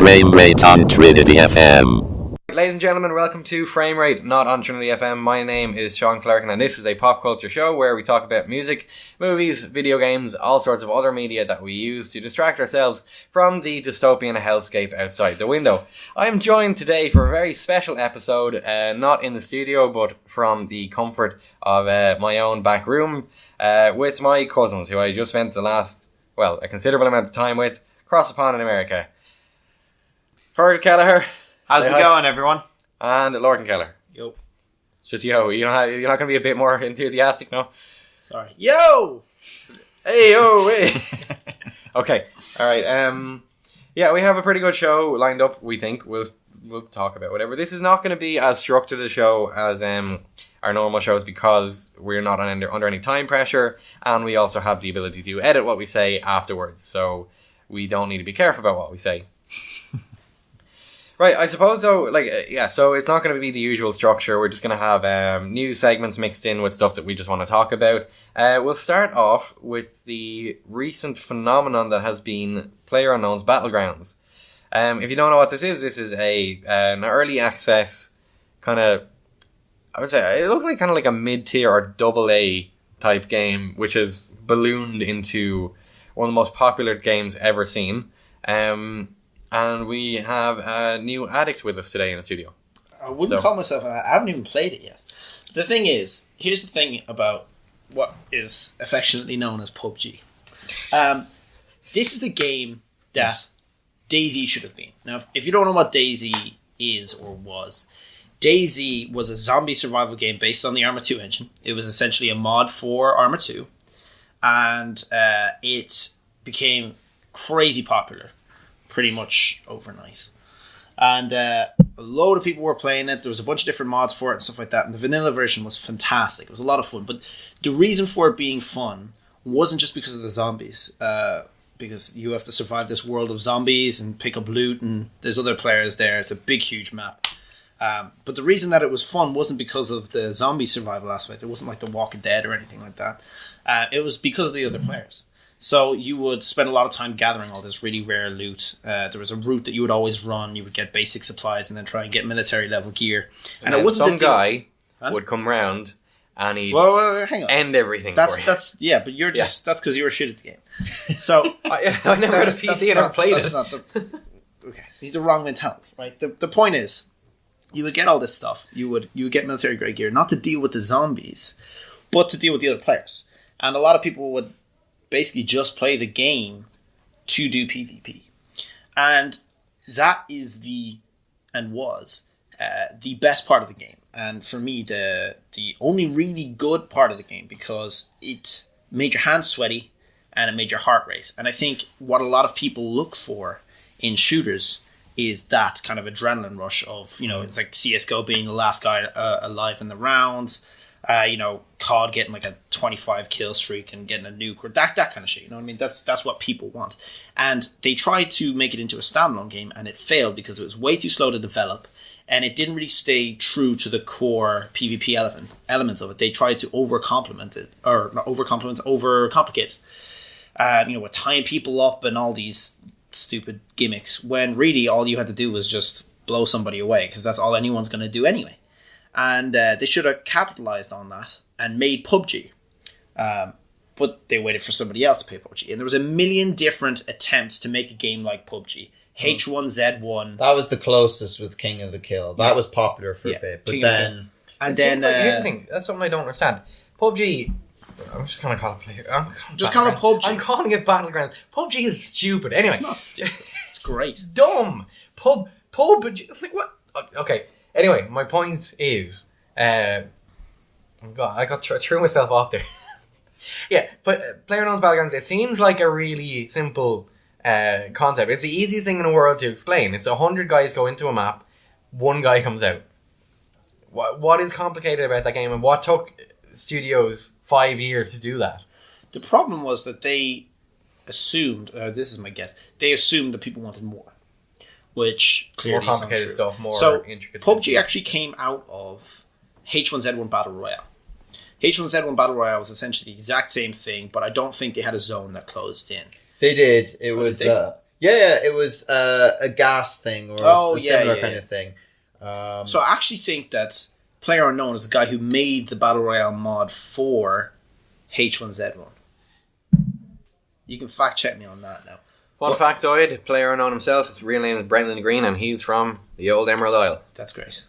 Frame Rate on Trinity FM. Ladies and gentlemen, welcome to Frame Rate, not on Trinity FM. My name is Sean Clarkin, and this is a pop culture show where we talk about music, movies, video games, all sorts of other media that we use to distract ourselves from the dystopian hellscape outside the window. I am joined today for a very special episode, not in the studio, but from the comfort of my own back room, with my cousins, who I just spent a considerable amount of time with, across the pond in America. Fergal Kelleher. How's it going, everyone? And Lorcan Keller. Yo. Just yo. You're not going to be a bit more enthusiastic, no? Sorry. Yo! Hey, yo, hey. Okay. All right. Yeah, we have a pretty good show lined up, we think. We'll talk about whatever. This is not going to be as structured a show as our normal shows because we're not under any time pressure, and we also have the ability to edit what we say afterwards, so we don't need to be careful about what we say. Right, I suppose so. So it's not going to be the usual structure. We're just going to have new segments mixed in with stuff that we just want to talk about. We'll start off with the recent phenomenon that has been PlayerUnknown's Battlegrounds. If you don't know what this is an early access kind of, I would say, it looks like kind of like a mid-tier or AA type game, which has ballooned into one of the most popular games ever seen. And we have a new addict with us today in the studio. I wouldn't call myself an addict. I haven't even played it yet. The thing is, here's the thing about what is affectionately known as PUBG. This is the game that DayZ should have been. Now, if you don't know what DayZ is or was, DayZ was a zombie survival game based on the Arma 2 engine. It was essentially a mod for Arma 2. And it became crazy popular pretty much overnight. And a load of people were playing it. There was a bunch of different mods for it and stuff like that. And the vanilla version was fantastic. It was a lot of fun. But the reason for it being fun wasn't just because of the zombies. Because you have to survive this world of zombies and pick up loot. And there's other players there. It's a big, huge map. But the reason that it was fun wasn't because of the zombie survival aspect. It wasn't like The Walking Dead or anything like that. It was because of the other players. So you would spend a lot of time gathering all this really rare loot. There was a route that you would always run. You would get basic supplies and then try and get military level gear. And it wasn't some guy would come round and he'd hang on. end everything. Yeah, but you're just that's because you were shit at the game. So I never had a PC and I played it. Okay, you need the wrong mentality, right? The point is, you would get all this stuff. You would get military grade gear, not to deal with the zombies, but to deal with the other players. And a lot of people would basically just play the game to do PvP. And that is was the best part of the game. And for me, the only really good part of the game, because it made your hands sweaty and it made your heart race. And I think what a lot of people look for in shooters is that kind of adrenaline rush of, it's like CSGO being the last guy alive in the round. COD getting like a 25 kill streak and getting a nuke or that kind of shit. You know what I mean? That's what people want. And they tried to make it into a standalone game and it failed because it was way too slow to develop and it didn't really stay true to the core PvP elements of it. They tried to overcomplicate it. With tying people up and all these stupid gimmicks when really all you had to do was just blow somebody away because that's all anyone's going to do anyway. And they should have capitalized on that and made PUBG. But they waited for somebody else to play PUBG. And there was a million different attempts to make a game like PUBG. H1Z1. That was the closest with King of the Kill. That was popular for a bit. But then... And then... here's the thing. That's something I don't understand. PUBG... I'm just going to call it PUBG. I'm calling it Battlegrounds. PUBG is stupid. Anyway. It's not stupid. It's great. Dumb. PUBG... Like, what? Okay. Anyway, my point is, I threw myself off there. Yeah, but PlayerUnknown's Battlegrounds, it seems like a really simple concept. It's the easiest thing in the world to explain. It's 100 guys go into a map, one guy comes out. What is complicated about that game, and what took studios 5 years to do that? The problem was that they assumed, this is my guess, they assumed that people wanted more. Which clearly more complicated stuff, more intricate. PUBG actually came out of H1Z1 Battle Royale. H1Z1 Battle Royale was essentially the exact same thing, but I don't think they had a zone that closed in. They did. It was Yeah, it was a gas thing or a similar kind of thing. So I actually think that PlayerUnknown is the guy who made the Battle Royale mod for H1Z1. You can fact check me on that now. Fun factoid, PlayerUnknown himself, his real name is Brendan Green, and he's from the old Emerald Isle. That's great.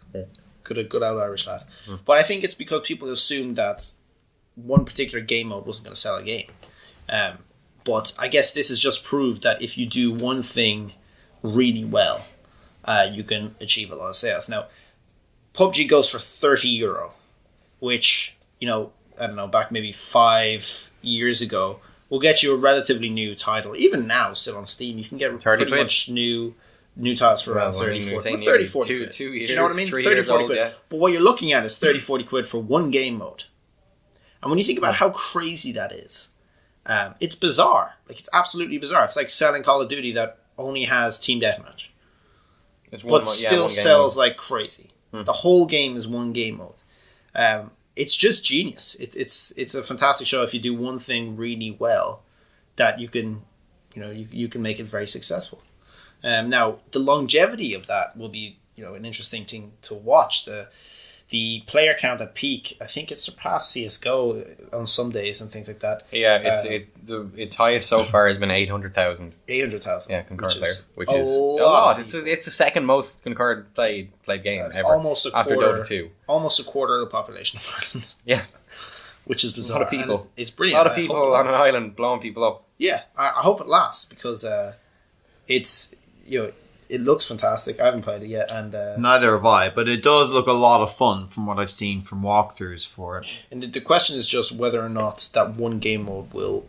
Good old Irish lad. But I think it's because people assumed that one particular game mode wasn't going to sell a game. But I guess this has just proved that if you do one thing really well, you can achieve a lot of sales. Now, PUBG goes for €30, which, I don't know, back maybe 5 years ago, will get you a relatively new title. Even now, still on Steam, you can get pretty much new titles for around 30, 40 quid. 2 years, do you know what I mean? 30, 40 old, quid. yeah. But what you're looking at is 30, 40 quid for one game mode. And when you think about how crazy that is, it's bizarre. Like, it's absolutely bizarre. It's like selling Call of Duty that only has Team Deathmatch. But still sells like crazy. The whole game is one game mode. It's just genius. It's a fantastic show if you do one thing really well, that you can, you can make it very successful. Now the longevity of that will be, an interesting thing to watch. The player count at peak, I think it surpassed CS:GO on some days and things like that. Yeah, its highest so far has been 800,000. 800,000. Yeah, concurrent players, which is a lot. It's the second most concurrent played game ever. Almost a after quarter, Dota 2. Almost a quarter of the population of Ireland. Yeah, which is bizarre. A lot of people. It's brilliant. A lot of people on an island blowing people up. Yeah, I hope it lasts because it's it looks fantastic. I haven't played it yet, and neither have I. But it does look a lot of fun from what I've seen from walkthroughs for it. And the question is just whether or not that one game mode will,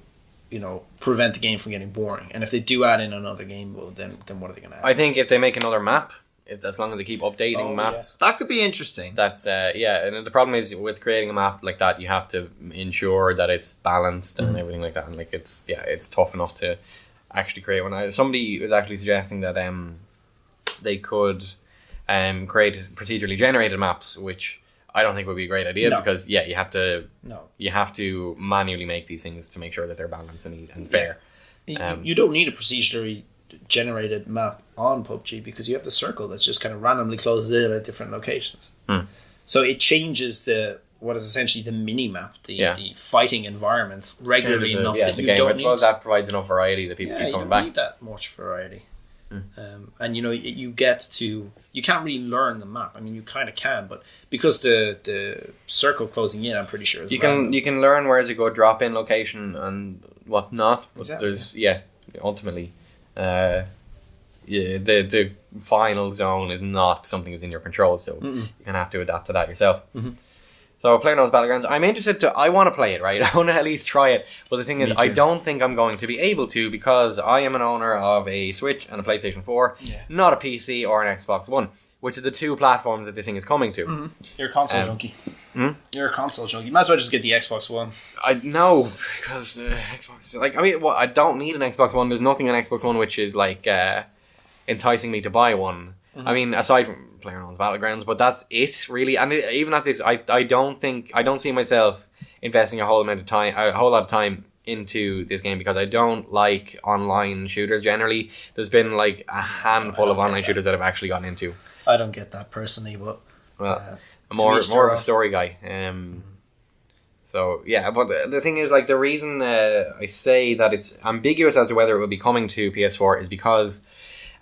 prevent the game from getting boring. And if they do add in another game mode, then what are they going to add? I think if they make another map, as long as they keep updating maps, that could be interesting. That's and the problem is with creating a map like that, you have to ensure that it's balanced and everything like that. And like it's tough enough to actually create one. Somebody was actually suggesting that they could create procedurally generated maps, which I don't think would be a great idea because you have to manually make these things to make sure that they're balanced and fair. You don't need a procedurally generated map on PUBG because you have the circle that's just kind of randomly closes in at different locations. So it changes what is essentially the mini map, the fighting environment regularly enough that you don't need. I suppose that provides enough variety that people keep coming back. You don't need that much variety. And you can't really learn the map. I mean, you kind of can, but because the circle closing in, I'm pretty sure you can learn where to go, drop in location and whatnot. But there's ultimately, the final zone is not something that's in your control, so you're gonna have to adapt to that yourself. So PlayerUnknown's Battlegrounds, I want to play it, right? I want to at least try it. But the thing is, I don't think I'm going to be able to because I am an owner of a Switch and a PlayStation 4, not a PC or an Xbox One, which are the two platforms that this thing is coming to. You're a console junkie. You're a console junkie. You might as well just get the Xbox One. I know, because Xbox... I don't need an Xbox One. There's nothing on Xbox One which is, enticing me to buy one. I mean, aside from PlayerUnknown's Battlegrounds, but that's it really. And even at this, I don't see myself investing a whole lot of time into this game because I don't like online shooters generally. There's been a handful of online shooters that I've actually gotten into. I don't get that personally, but I'm more of a story guy. So yeah, but the thing is, the reason I say that it's ambiguous as to whether it will be coming to PS4 is because.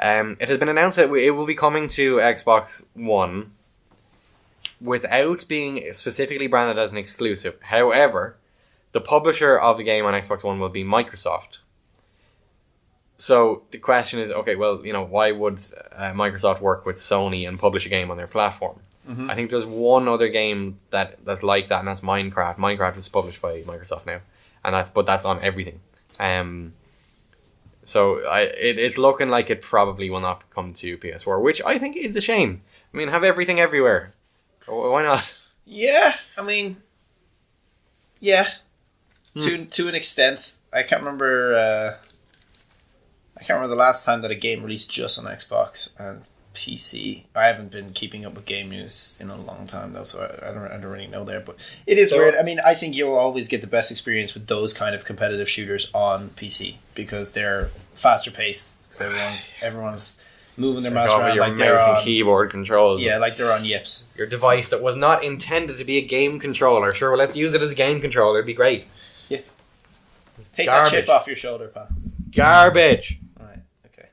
It has been announced that it will be coming to Xbox One without being specifically branded as an exclusive. However, the publisher of the game on Xbox One will be Microsoft. So the question is, okay, well, why would Microsoft work with Sony and publish a game on their platform? I think there's one other game that's like that, and that's Minecraft. Minecraft is published by Microsoft now, but that's on everything. So it's looking like it probably will not come to PS4, which I think is a shame. I mean, have everything everywhere. Why not? Yeah, I mean, yeah, to an extent. I can't remember the last time that a game released just on Xbox and PC. I haven't been keeping up with game news in a long time though, so I don't really know there. But it is weird. I mean, I think you'll always get the best experience with those kind of competitive shooters on PC because they're faster paced, because everyone's moving their Like mouse over around your like they're mouse and on keyboard controls. yeah, like they're on yips. Your device that was not intended to be a game controller. Sure, well, let's use it as a game controller. It'd be great. Yeah, take Garbage. that chip off your shoulder, pal. Garbage. All right, okay.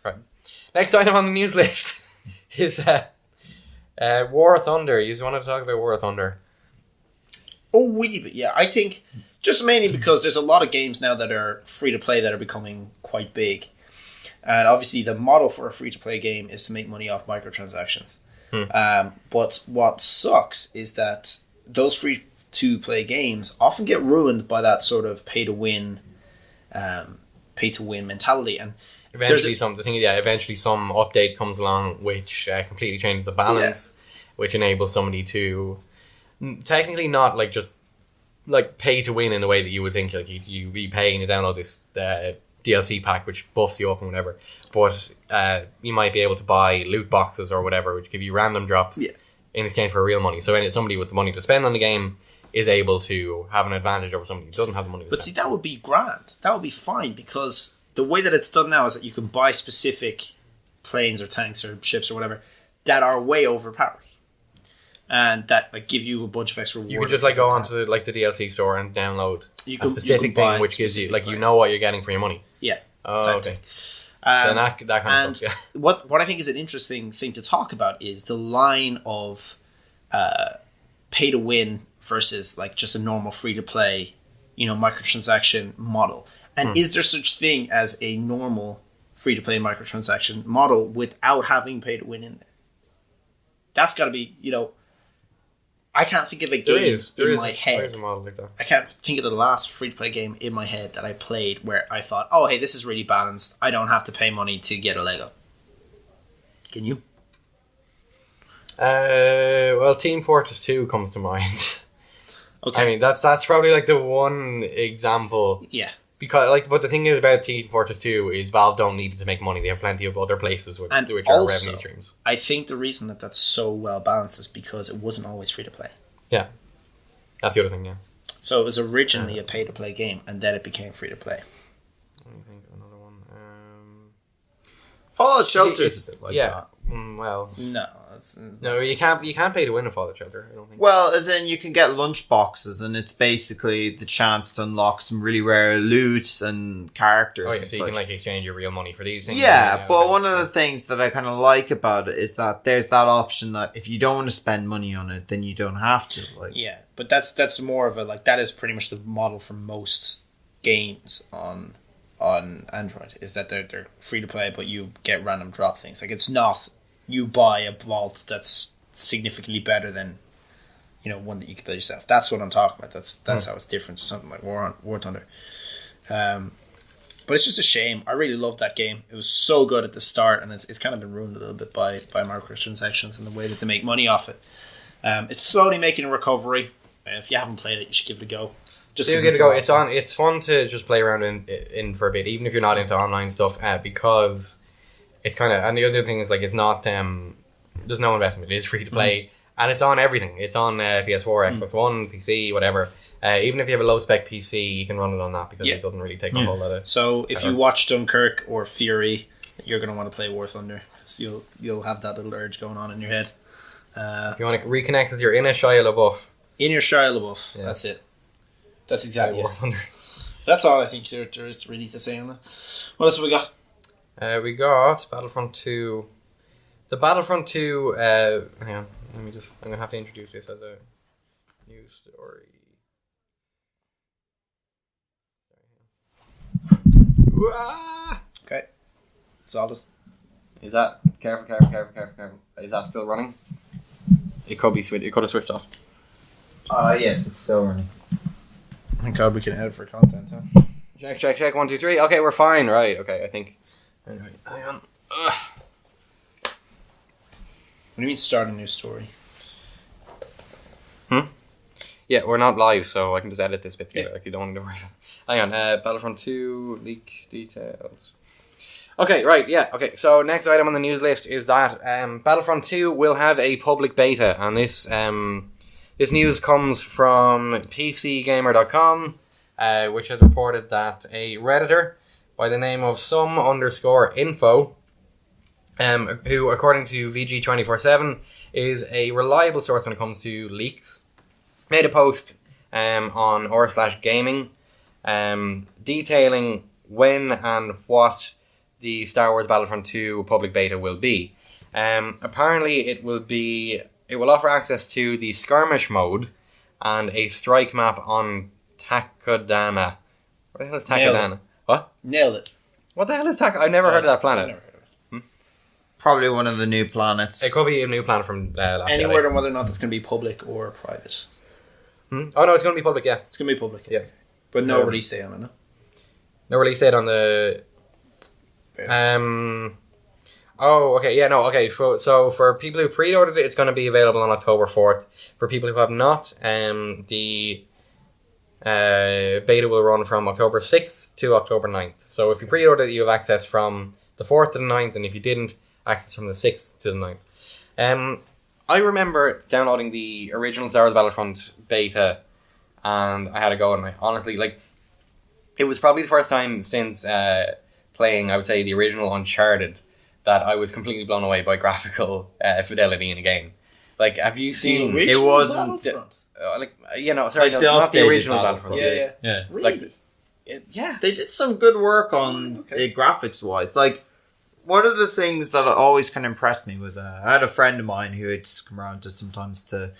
Right. Next item on the news list is War of Thunder. You wanted to talk about War of Thunder? A wee bit, yeah. I think just mainly because there's a lot of games now that are free to play that are becoming quite big. And obviously the model for a free to play game is to make money off microtransactions. But what sucks is that those free to play games often get ruined by that sort of pay to win mentality. And Eventually some update comes along which completely changes the balance, which enables somebody to technically not like just like pay to win in the way that you would think like you be paying to download this DLC pack which buffs you up and whatever, but you might be able to buy loot boxes or whatever which give you random drops in exchange for real money. So when somebody with the money to spend on the game is able to have an advantage over somebody who doesn't have the money to spend. See, that would be grand. That would be fine because the way that it's done now is that you can buy specific planes or tanks or ships or whatever that are way overpowered. And that like give you a bunch of extra rewards. You could just like go onto like the DLC store and download a specific thing which gives you like you know what you're getting for your money. Yeah. Oh, okay. Then that kind of stuff, yeah. What I think is an interesting thing to talk about is the line of pay to win versus like just a normal free to play, microtransaction model. And is there such thing as a normal free to play microtransaction model without having pay to win in there? That's got to be, I can't think of a game in my head. I can't think of the last free-to-play game in my head that I played where I thought, oh, hey, this is really balanced. I don't have to pay money to get a Lego. Can you? Well, Team Fortress 2 comes to mind. Okay. I mean, that's probably like the one example. Yeah. Because but the thing is about Team Fortress 2 is Valve don't need it to make money. They have plenty of other places which are revenue streams. I think the reason that that's so well balanced is because it wasn't always free to play. Yeah, that's the other thing. Yeah. So it was originally a pay to play game, and then it became free to play. Let me think of another one. Fallout Shelter is like that. Well, no, you can't pay to win a Fallout Shelter. I don't think. Well, as in you can get lunch boxes, and it's basically the chance to unlock some really rare loot and characters. Oh yeah, and so you can like exchange your real money for these things. Yeah, but one of the things that I kind of like about it is that there's that option that if you don't want to spend money on it, then you don't have to. Like, yeah, but that's more of a like that is pretty much the model for most games on Android is that they're free to play, but you get random drop things. Like it's not you buy a vault that's significantly better than one that you can build yourself. That's what I'm talking about. That's how it's different to something like War Thunder. But it's just a shame. I really loved that game. It was so good at the start, and it's kind of been ruined a little bit by microtransactions and the way that they make money off it. It's slowly making a recovery. If you haven't played it, you should give it a go. Just give it a go. It's fun to just play around in for a bit, even if you're not into online stuff, because it's kind of. And the other thing is like it's not. There's no investment. It is free to play, and it's on everything. It's on PS4, Xbox One, PC, whatever. Even if you have a low spec PC, you can run it on that because it doesn't really take a whole lot of. So if you watch Dunkirk or Fury, you're going to want to play War Thunder. So you'll have that little urge going on in your head. You want to reconnect with your inner Shia LaBeouf. In your Shia LaBeouf. Yeah. That's it. That's exactly War Thunder. That's all I think there is really to say on that. What else have we got? We got Battlefront 2. The Battlefront 2... hang on. I'm going to have to introduce this as a news story. Okay. Solid. Is that... Careful. Is that still running? It could have switched off. Yes, it's still running. Thank God we can edit for content, huh? Check. 1, 2, 3. Okay, we're fine. Right. Okay, I think. Anyway, hang on. What do you mean start a new story? Yeah, we're not live, so I can just edit this bit together. Like you don't want to worry about it. Hang on. Battlefront 2 leak details. Okay, right. Yeah. Okay. So next item on the news list is that Battlefront 2 will have a public beta, and this news comes from PCGamer.com, which has reported that a Redditor by the name of some_info, who, according to VG247, is a reliable source when it comes to leaks, made a post on r/gaming detailing when and what the Star Wars Battlefront 2 public beta will be. Apparently, it will offer access to the skirmish mode and a strike map on Takodana. What the hell is Takodana? What? Nailed it. What the hell is Takodana? I've never heard of that planet. Probably one of the new planets. It could be a new planet from last Any Jedi. word on whether or not that's going to be public or private? Oh no, it's going to be public, yeah. It's going to be public. Yeah. But no release date on it, no? No release date on the... Oh, okay, yeah, no, okay. So for people who pre-ordered it, it's going to be available on October 4th. For people who have not, the beta will run from October 6th to October 9th. So if you pre-ordered it, you have access from the 4th to the 9th, and if you didn't, access from the 6th to the 9th. I remember downloading the original Star Wars Battlefront beta, and I had to go, and I honestly, like, it was probably the first time since playing, I would say, the original Uncharted, that I was completely blown away by graphical fidelity in a game. Like, have you seen... It wasn't... Sorry, like not the updated original Battlefront. Yeah. Really? Yeah. They did some good work on it graphics-wise. Like, one of the things that always kind of impressed me was I had a friend of mine who had just come around to sometimes to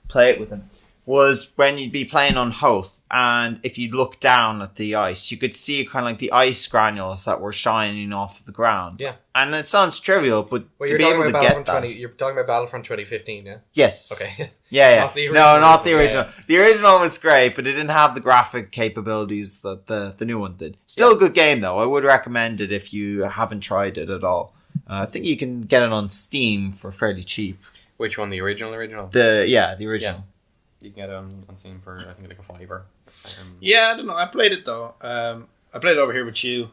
play it with him, was when you'd be playing on Hoth, and if you look down at the ice, you could see kind of like the ice granules that were shining off the ground. Yeah. And it sounds trivial, but Well, to you're be talking able to about get Battlefront that... You're talking about Battlefront 2015, yeah? Yes. Okay. Yeah. Not the original. No, not the original. Yeah. The original was great, but it didn't have the graphic capabilities that the new one did. Still a good game, though. I would recommend it if you haven't tried it at all. I think you can get it on Steam for fairly cheap. Which one? The original? The original. Yeah. You can get it on Steam for, I think, like a $5. Yeah, I don't know. I played it, though. I played it over here with you.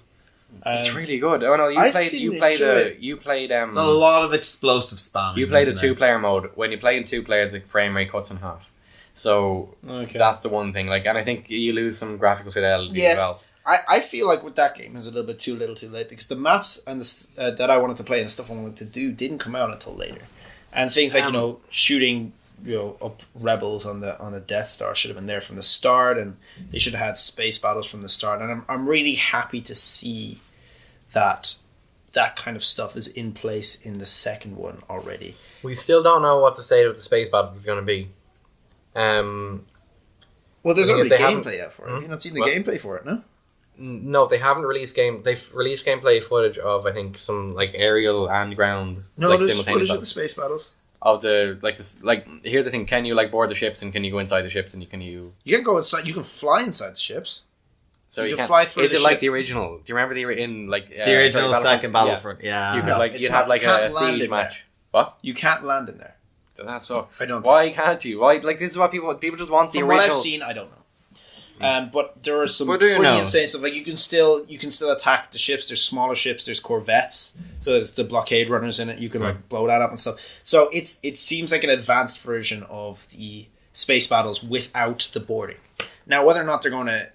It's really good. Oh no, you I played. didn't You played. enjoy it. You played. There's a lot of explosive spamming. You played a isn't there? 2-player mode. When you play in 2-player, the frame rate cuts in half. So that's the one thing. Like, and I think you lose some graphical fidelity as well. I feel like with that game is a little bit too little too late, because the maps and the that I wanted to play and the stuff I wanted to do didn't come out until later. And things like, shooting, up rebels on the Death Star should have been there from the start, and they should have had space battles from the start. And I'm really happy to see that kind of stuff is in place in the second one already. We still don't know what the state of the space battle is going to be. Well, there's already gameplay out for it. Have you not seen the gameplay for it, no? No, they haven't released game. They've released gameplay footage of, I think, some like aerial and ground. No, like, there's simultaneous footage of battles. the space battles. Of the here's the thing: can you board the ships, and can you go inside the ships, and You can go inside. You can fly inside the ships. So you you can can't. fly through Is the it like ship. the original? Do you remember the original second Battlefront? Yeah. You could No, you'd it's have not. like You can't a land siege in match. What? You can't land in there. That sucks. I don't Why can't you? Why this is what people just want the From original. what I've seen, I don't know. But there are some What do you pretty know? insane stuff. Like you can still attack the ships. There's smaller ships. There's corvettes. So there's the blockade runners in it. You can blow that up and stuff. So it seems like an advanced version of the space battles without the boarding. Now, whether or not they're going to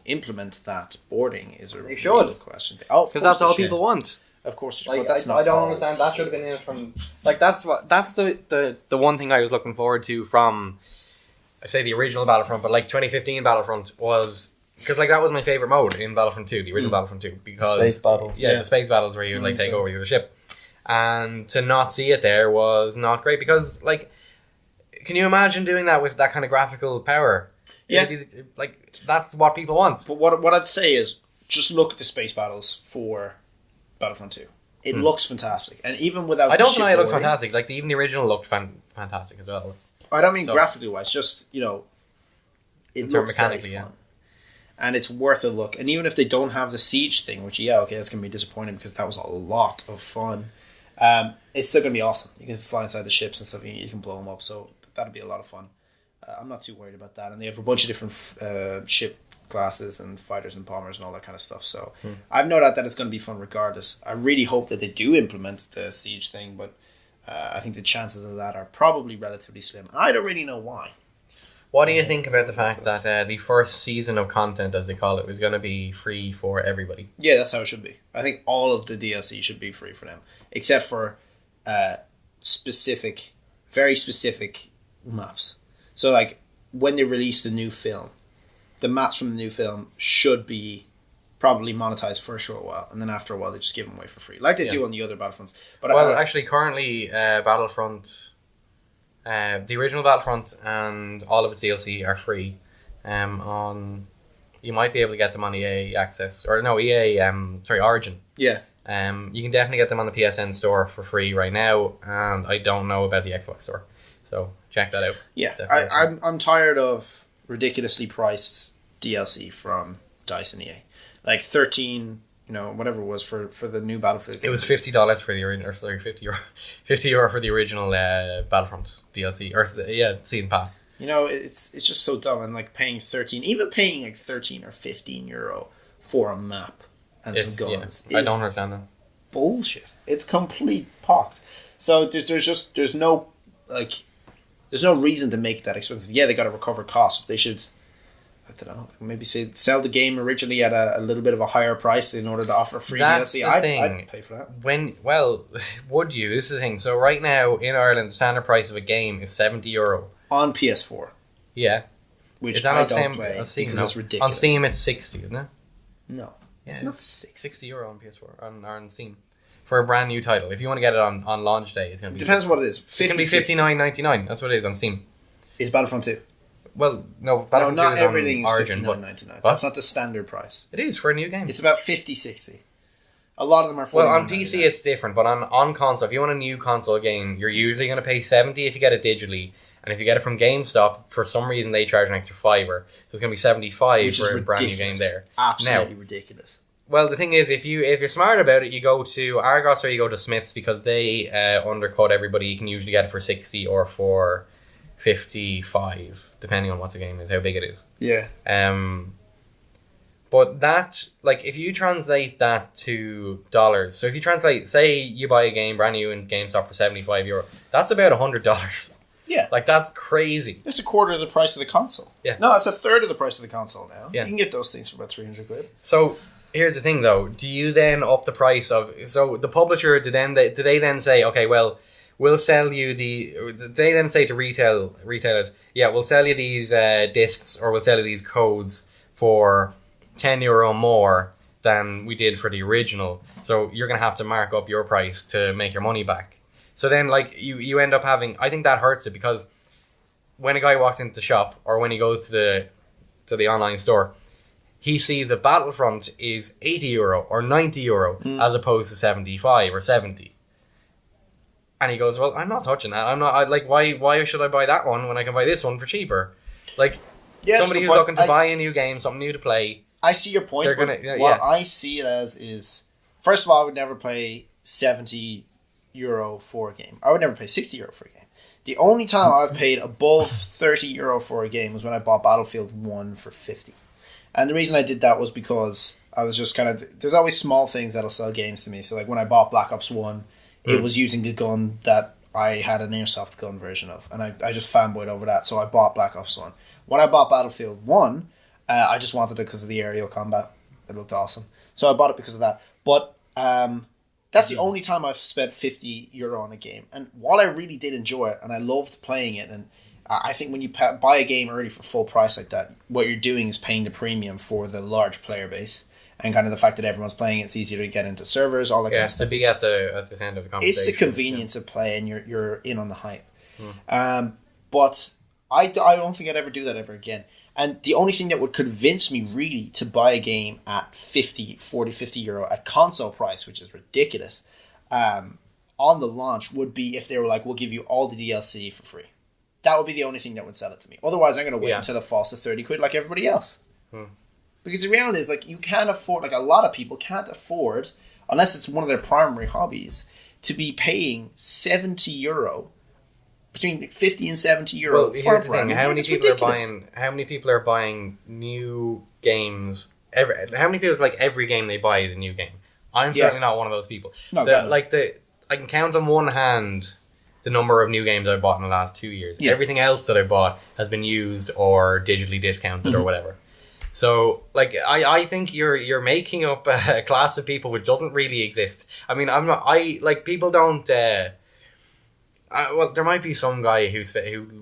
implement that boarding is a real question. Because that's all people want. Of course, Like, but that's I not. don't all. understand. That should have been in it from. Like that's the one thing I was looking forward to from, I say the original Battlefront, but like 2015 Battlefront was, because like that was my favorite mode in Battlefront 2, the original Battlefront 2, because Space battles. Yeah, the space battles where you take over your ship, and to not see it there was not great, because like, can you imagine doing that with that kind of graphical power? Yeah. Like that's what people want. But what I'd say is just look at the space battles for Battlefront 2. It looks fantastic, and even without I don't the deny it looks shipboarding- fantastic. Like even the original looked fantastic as well. I don't mean So- graphically wise, just it terms looks mechanically, very fun, and it's worth a look. And even if they don't have the siege thing, which that's gonna be disappointing because that was a lot of fun. It's still gonna be awesome. You can fly inside the ships and stuff. You can blow them up, so that'll be a lot of fun. I'm not too worried about that, and they have a bunch of different ship classes and fighters and bombers and all that kind of stuff. So I've no doubt that it's going to be fun regardless. I really hope that they do implement the siege thing, but I think the chances of that are probably relatively slim. I don't really know why. What do you think about the fact that the first season of content, as they call it, is going to be free for everybody? Yeah, that's how it should be. I think all of the DLC should be free for them, except for very specific maps. So, like, when they release the new film, the maps from the new film should be probably monetized for a short while, and then after a while they just give them away for free, like they do on the other Battlefronts. But actually, currently, Battlefront, the original Battlefront and all of its DLC are free. You might be able to get them on EA Access Origin. Yeah. You can definitely get them on the PSN store for free right now, and I don't know about the Xbox store, so check that out. Yeah, I'm tired of ridiculously priced DLC from DICE and EA, like 13, whatever it was for the new Battlefield. It was $50 for the original, €50 for the original Battlefront DLC, season pass. It's just so dumb, and like paying 13, even paying like 13 or 15 euro for a map and some guns. I don't understand that. Bullshit. It's complete pox. So there's no reason to make it that expensive. Yeah, they got to recover costs. They should, I don't know, maybe sell the game originally at a little bit of a higher price in order to offer free DLC. I'd pay for that. Would you? This is the thing. So right now in Ireland, the standard price of a game is €70 on PS4. Yeah, which I don't play because it's ridiculous. On Steam, it's 60, isn't it? No, it's not 60. €60 on PS4 on Steam. For a brand new title. If you want to get it on launch day, it's going to be... Depends what it is. It's going to be $59.99. That's what it is on Steam. Is Battlefront 2? Well, no, Battlefront 2 not is everything on is Origin. $59.99. That's not the standard price. It is for a new game. It's about 50, 60. A lot of them are $49.99. Well, on PC it's different, but on console, if you want a new console game, you're usually going to pay $70 if you get it digitally. And if you get it from GameStop, for some reason they charge an extra $5. So it's going to be $75 for a brand new game there. Absolutely ridiculous. Well, the thing is, if you're smart about it, you go to Argos or you go to Smith's because they undercut everybody. You can usually get it for 60 or for 55, depending on what the game is, how big it is. Yeah. But that, like, if you translate that to dollars, so if you translate, say you buy a game brand new in GameStop for €75, that's about $100. Yeah. Like, that's crazy. It's a quarter of the price of the console. Yeah. No, it's a third of the price of the console now. Yeah. You can get those things for about £300. So... here's the thing, though. Do you then up the price of... So the publisher, do they then say, okay, well, we'll sell you the... They then say to retailers, yeah, we'll sell you these discs or we'll sell you these codes for €10 more than we did for the original. So you're going to have to mark up your price to make your money back. So then, like, you end up having... I think that hurts it because when a guy walks into the shop or when he goes to the online store... he sees that Battlefront is €80 or €90 as opposed to 75 or 70. And he goes, well, I'm not touching that. Why should I buy that one when I can buy this one for cheaper? Like, somebody who's looking to buy a new game, something new to play. I see your point, but I see it as is, first of all, I would never pay €70 for a game. I would never pay €60 for a game. The only time I've paid above €30 for a game was when I bought Battlefield 1 for 50. And the reason I did that was because I was just kind of... there's always small things that'll sell games to me. So, like, when I bought Black Ops 1, it was using the gun that I had an airsoft gun version of. And I just fanboyed over that, so I bought Black Ops 1. When I bought Battlefield 1, I just wanted it because of the aerial combat. It looked awesome. So I bought it because of that. But that's the only time I've spent €50 on a game. And while I really did enjoy it, and I loved playing it, and... I think when you buy a game early for full price like that, what you're doing is paying the premium for the large player base and kind of the fact that everyone's playing. It's easier to get into servers, all that kind of stuff. To be at the end of the conversation. It's the convenience of play, and you're in on the hype. But I don't think I'd ever do that ever again. And the only thing that would convince me really to buy a game at €50 at console price, which is ridiculous, on the launch would be if they were like, we'll give you all the DLC for free. That would be the only thing that would sell it to me. Otherwise, I'm going to wait until it falls to £30 like everybody else. Because the reality is, like, you can't afford, like, a lot of people can't afford, unless it's one of their primary hobbies, to be paying €70, between €50 and €70 well, for here's the thing. How many people are buying new games? How many people, like, every game they buy is a new game? I'm certainly not one of those people. No, I can count on one hand the number of new games I bought in the last 2 years. Yeah. Everything else that I bought has been used or digitally discounted or whatever. So, like, I think you're making up a class of people which doesn't really exist. I mean, people don't. Well, there might be some guy who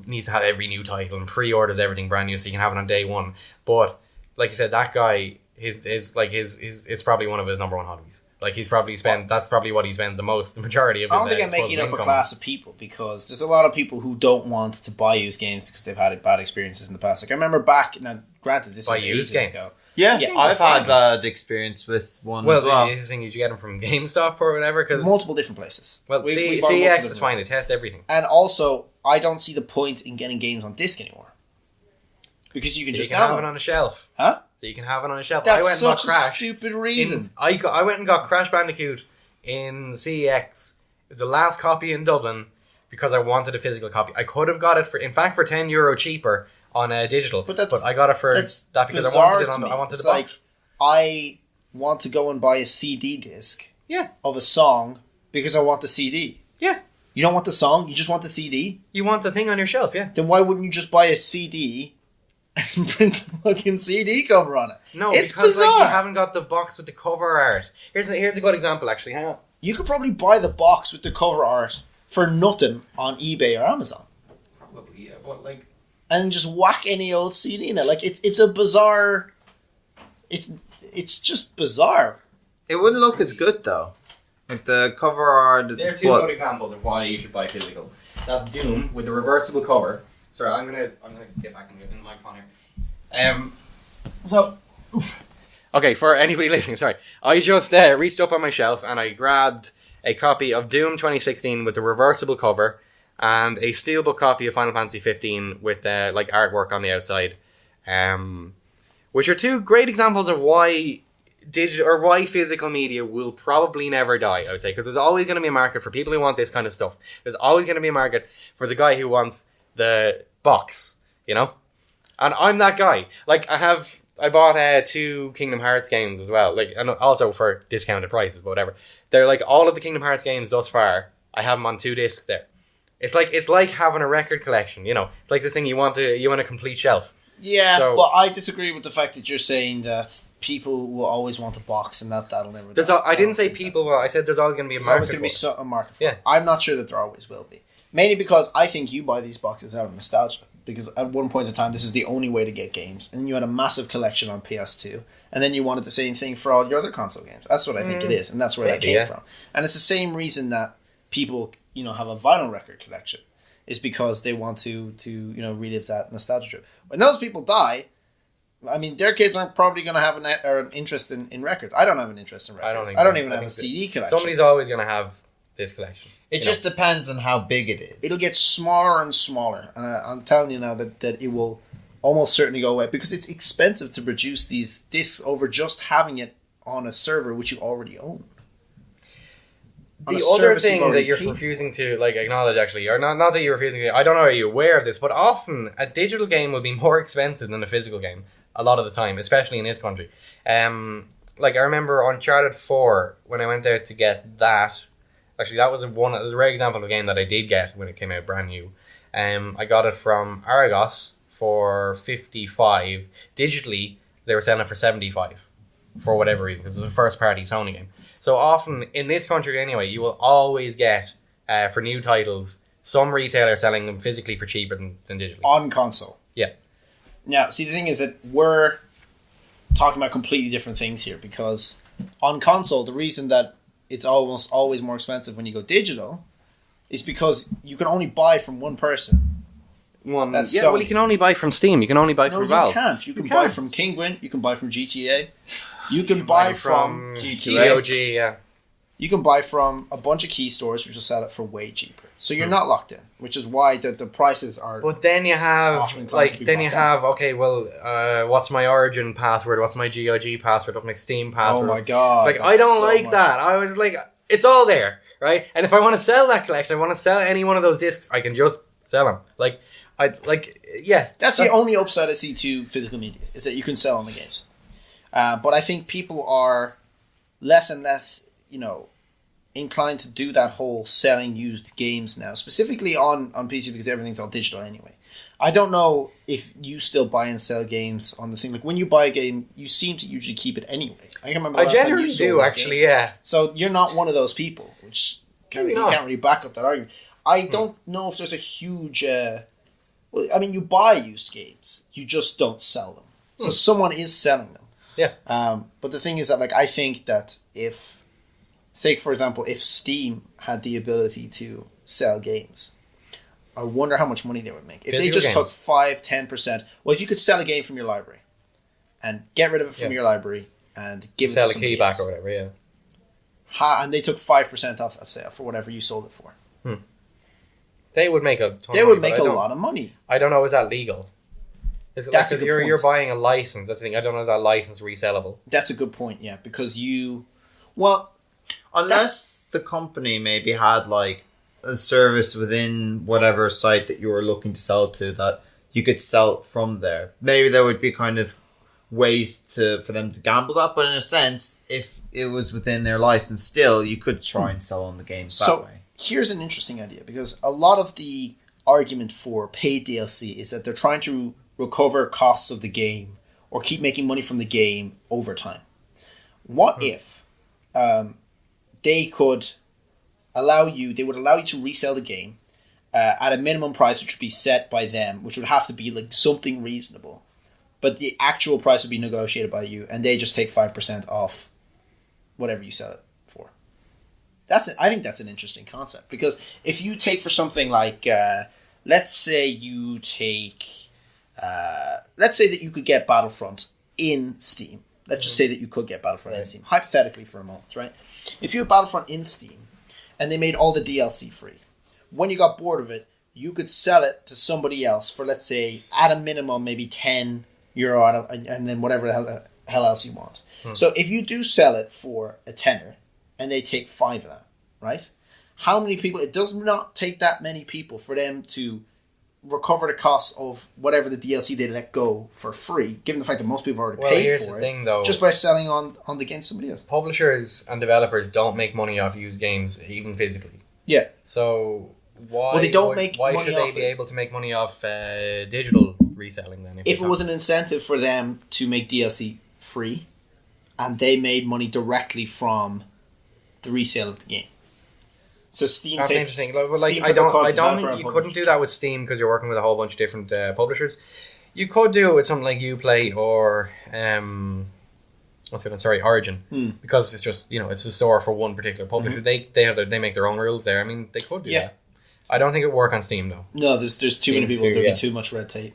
needs to have every new title and pre-orders everything brand new so you can have it on day one. But like you said, that guy is probably one of his number one hobbies. Like he's probably that's probably what he spends the majority of his I don't think I'm making up a class of people because there's a lot of people who don't want to buy used games because they've had bad experiences in the past. Like I remember back, now granted this is ages ago. Yeah, I've had bad experience with one as well. The thing is you get them from GameStop or whatever. Cause, multiple different places. Well, we CX is fine. They test everything. And also, I don't see the point in getting games on disc anymore. Because you can just have it on a shelf. Huh? So you can have it on a shelf. That's I went such and got a stupid reason. I went and got Crash Bandicoot in CEX. It was the last copy in Dublin because I wanted a physical copy. I could have got it for €10 cheaper on digital. But I got it for that because I wanted it on. I wanted the box. Like, I want to go and buy a CD disc. Yeah. Of a song because I want the CD. Yeah. You don't want the song. You just want the CD. You want the thing on your shelf. Yeah. Then why wouldn't you just buy a CD? And print the fucking CD cover on it. No, it's because bizarre. Like, you haven't got the box with the cover art. Here's a good example, actually. Hang on. You could probably buy the box with the cover art for nothing on eBay or Amazon. Probably, yeah, but like, and just whack any old CD in it. Like it's a bizarre. It's just bizarre. It wouldn't look as good though. Like the cover art. There are two good examples of why you should buy physical. That's Doom with the reversible cover. Sorry, I'm gonna get back in the microphone here. Okay, for anybody listening, sorry, I just reached up on my shelf and I grabbed a copy of Doom 2016 with the reversible cover and a steelbook copy of Final Fantasy 15 with like artwork on the outside, which are two great examples of why physical media will probably never die, I would say, because there's always going to be a market for people who want this kind of stuff. There's always going to be a market for the guy who wants the box, you know? And I'm that guy. Like, I bought 2 Kingdom Hearts games as well, like, and also for discounted prices, but whatever. They're like all of the Kingdom Hearts games thus far, I have them on 2 discs there. It's like having a record collection, you know? It's like this thing you want a complete shelf. Yeah, so, but I disagree with the fact that you're saying that people will always want a box and that'll never die. I didn't say people will. I said there's always going to be a market. There's always going to be a market for it. I'm not sure that there always will be. Mainly because I think you buy these boxes out of nostalgia. Because at one point in time, this was the only way to get games. And then you had a massive collection on PS2. And then you wanted the same thing for all your other console games. That's what I think it is. And that's where that came from. And it's the same reason that people, have a vinyl record collection. Is because they want to relive that nostalgia trip. When those people die, I mean, their kids aren't probably going to have an interest in records. I don't have an interest in records. I don't even have a CD collection. Somebody's always going to have this collection. It just depends on how big it is. It'll get smaller and smaller. And I'm telling you now that it will almost certainly go away. Because it's expensive to produce these discs over just having it on a server which you already own. The other thing that you're refusing to acknowledge, actually, or not that you're refusing to, I don't know, are you aware of this, but often a digital game will be more expensive than a physical game a lot of the time, especially in this country. I remember Uncharted 4, when I went out to get that, actually that was a rare example of a game that I did get when it came out brand new. I got it from Argos for 55. Digitally, they were selling it for 75 for whatever reason, because it was a first party Sony game. So often, in this country anyway, you will always get, for new titles, some retailer selling them physically for cheaper than digitally. On console. Yeah. Now, see, the thing is that we're talking about completely different things here, because on console, the reason that it's almost always more expensive when you go digital is because you can only buy from one person. Well, you can only buy from Steam. You can only buy from Valve. No, you can't. You can buy from Kinguin. You can buy from GTA. You can buy from GOG, yeah. You can buy from a bunch of key stores which will sell it for way cheaper. So you're not locked in, which is why the prices are. But then you have okay, well, what's my Origin password? What's my GOG password? What's my Steam password? Oh my god! I don't like that. I was like, it's all there, right? And if I want to sell that collection, I want to sell any one of those discs, I can just sell them. That's the only upside I see to physical media is that you can sell on the games. But I think people are less and less, inclined to do that whole selling used games now, specifically on PC because everything's all digital anyway. I don't know if you still buy and sell games on the thing. Like when you buy a game, you seem to usually keep it anyway. I can remember. I generally do actually. Yeah. So you're not one of those people, which you can't really back up that argument. I don't know if there's a huge. Well, I mean, you buy used games, you just don't sell them. So someone is selling them. Yeah. But the thing is that, like, I think that if, say for example, if Steam had the ability to sell games. I wonder how much money they would make. If they just took 5-10%. Well, if you could sell a game from your library and get rid of it from your library and give it to somebody sell a key back or whatever, yeah. And they took 5% off that sale for whatever you sold it for. They would make a ton They of would money, make a lot of money. I don't know, is that legal? Is it That's like, a good point. You're buying a license, that's the thing. I don't know if that license resellable. That's a good point, yeah. Because you... Well... Unless the company maybe had, like, a service within whatever site that you were looking to sell to that you could sell from there. Maybe there would be kind of ways for them to gamble that, but in a sense, if it was within their license still, you could try and sell on the games that way. Here's an interesting idea, because a lot of the argument for paid DLC is that they're trying to recover costs of the game or keep making money from the game over time. What if they would allow you to resell the game at a minimum price which would be set by them, which would have to be like something reasonable, but the actual price would be negotiated by you, and they just take 5% off whatever you sell it for. I think that's an interesting concept, because if you take for something like let's say that you could get Battlefront in Steam. Let's just say that you could get Battlefront in Steam, hypothetically for a moment, right? If you have Battlefront in Steam and they made all the DLC free, when you got bored of it, you could sell it to somebody else for, let's say, at a minimum, maybe €10, and then whatever the hell else you want. So if you do sell it for a tenner, and they take 5 of that, right? How many people... It does not take that many people for them to recover the cost of whatever the DLC they let go for free, given the fact that most people have already paid for it, though, just by selling on the game to somebody else. Publishers and developers don't make money off used games, even physically. Yeah. So why? Well, they don't make why money should they off be it. able to make money off digital reselling then? If it was an incentive for them to make DLC free, and they made money directly from the resale of the game. So Steam That's takes... interesting. Like, I don't. You couldn't do that with Steam because you're working with a whole bunch of different publishers. You could do it with something like Uplay or Origin, because it's just it's a store for one particular publisher. They make their own rules there. I mean, they could do that. I don't think it would work on Steam though. No, there's too many people. There'd be too much red tape.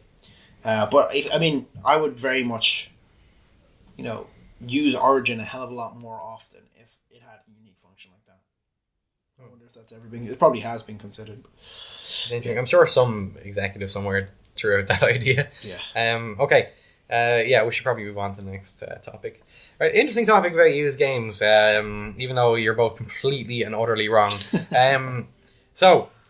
But I would very much, use Origin a hell of a lot more often if it had a unique function like that. I wonder if that's ever been... It probably has been considered. I'm sure some executive somewhere threw out that idea. Yeah. Okay. We should probably move on to the next topic. All right, interesting topic about used games, even though you're both completely and utterly wrong.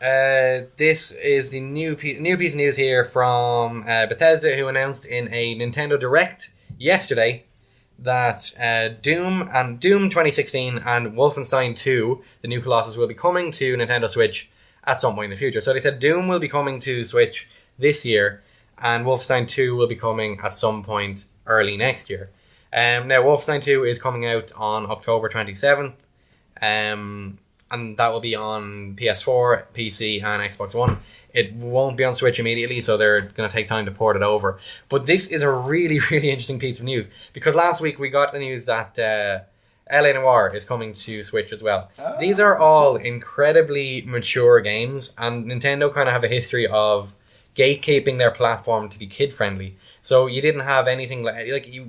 This is the new piece of news here from Bethesda, who announced in a Nintendo Direct yesterday that Doom 2016 and Wolfenstein 2, the new Colossus, will be coming to Nintendo Switch at some point in the future. So they said Doom will be coming to Switch this year, and Wolfenstein 2 will be coming at some point early next year. Now, Wolfenstein 2 is coming out on October 27th, and that will be on PS4, PC, and Xbox One. It won't be on Switch immediately, so they're going to take time to port it over. But this is a really, really interesting piece of news, because last week we got the news that LA Noire is coming to Switch as well. Oh. These are all incredibly mature games, and Nintendo kind of have a history of gatekeeping their platform to be kid-friendly. So you didn't have anything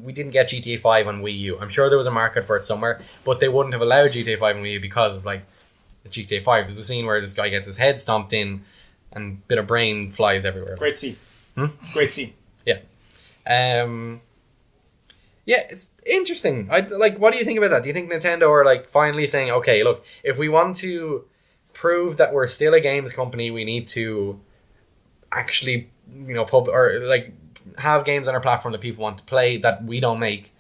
we didn't get GTA 5 on Wii U. I'm sure there was a market for it somewhere, but they wouldn't have allowed GTA 5 on Wii U because it's GTA 5. There's a scene where this guy gets his head stomped in and a bit of brain flies everywhere. Great scene. Great scene. Yeah. It's interesting. What do you think about that? Do you think Nintendo are finally saying, okay, look, if we want to prove that we're still a games company, we need to actually, have games on our platform that people want to play that we don't make?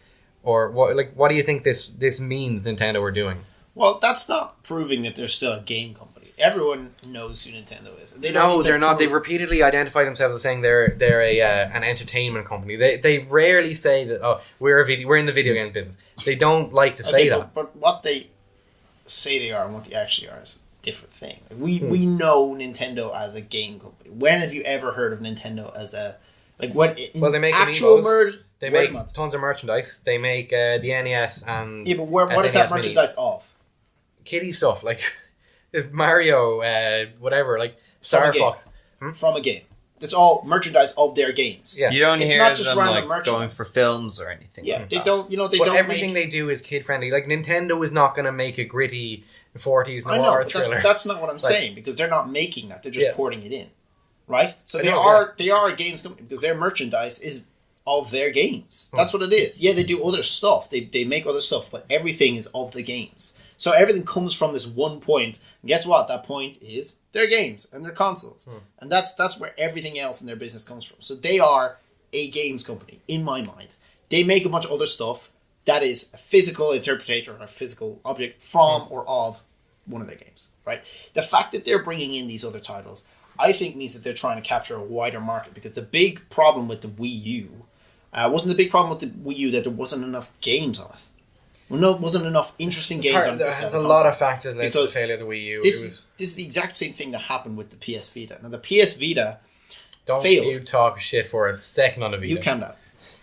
Or what do you think this means Nintendo are doing? Well, that's not proving that they're still a game company. Everyone knows who Nintendo is. They don't No, need to they're not. prove- They've repeatedly identified themselves as saying they're a an entertainment company. They rarely say that we're in the video game business. They don't like to say that. But what they say they are and what they actually are is a different thing. We know Nintendo as a game company. When have you ever heard of Nintendo as a what? Well, they make actual amiibos. merge. They make tons of merchandise. They make the NES and Yeah, but what is SNES that Mini. merchandise of? Kiddie stuff like there's Mario, whatever, like From a Star game. Fox. From a game. It's all merchandise of their games. Yeah. You don't It's hear not just them random like going merchandise. for films or anything. Yeah, like they that. don't. You know, they But don't. everything they do is kid friendly. Like Nintendo is not going to make a gritty 40s I know, noir but thriller. that's not what I'm saying because they're not making that. They're just porting it in, right? So I they know, are a games company because their merchandise is of their games. That's what it is. Yeah, they do other stuff. They make other stuff, but everything is of the games. So everything comes from this one point. And guess what? That point is their games and their consoles, and that's where everything else in their business comes from. So they are a games company in my mind. They make a bunch of other stuff that is a physical interpretation or a physical object from or of one of their games, right? The fact that they're bringing in these other titles, I think means that they're trying to capture a wider market because the big problem with the Wii U wasn't the big problem with the Wii U that there wasn't enough games on it. Well, wasn't enough interesting games on it. There's a lot of factors led to the Because failure of the Wii U. This is the exact same thing that happened with the PS Vita. Now, the PS Vita Don't failed. you talk shit for a second on the Vita. You calm down.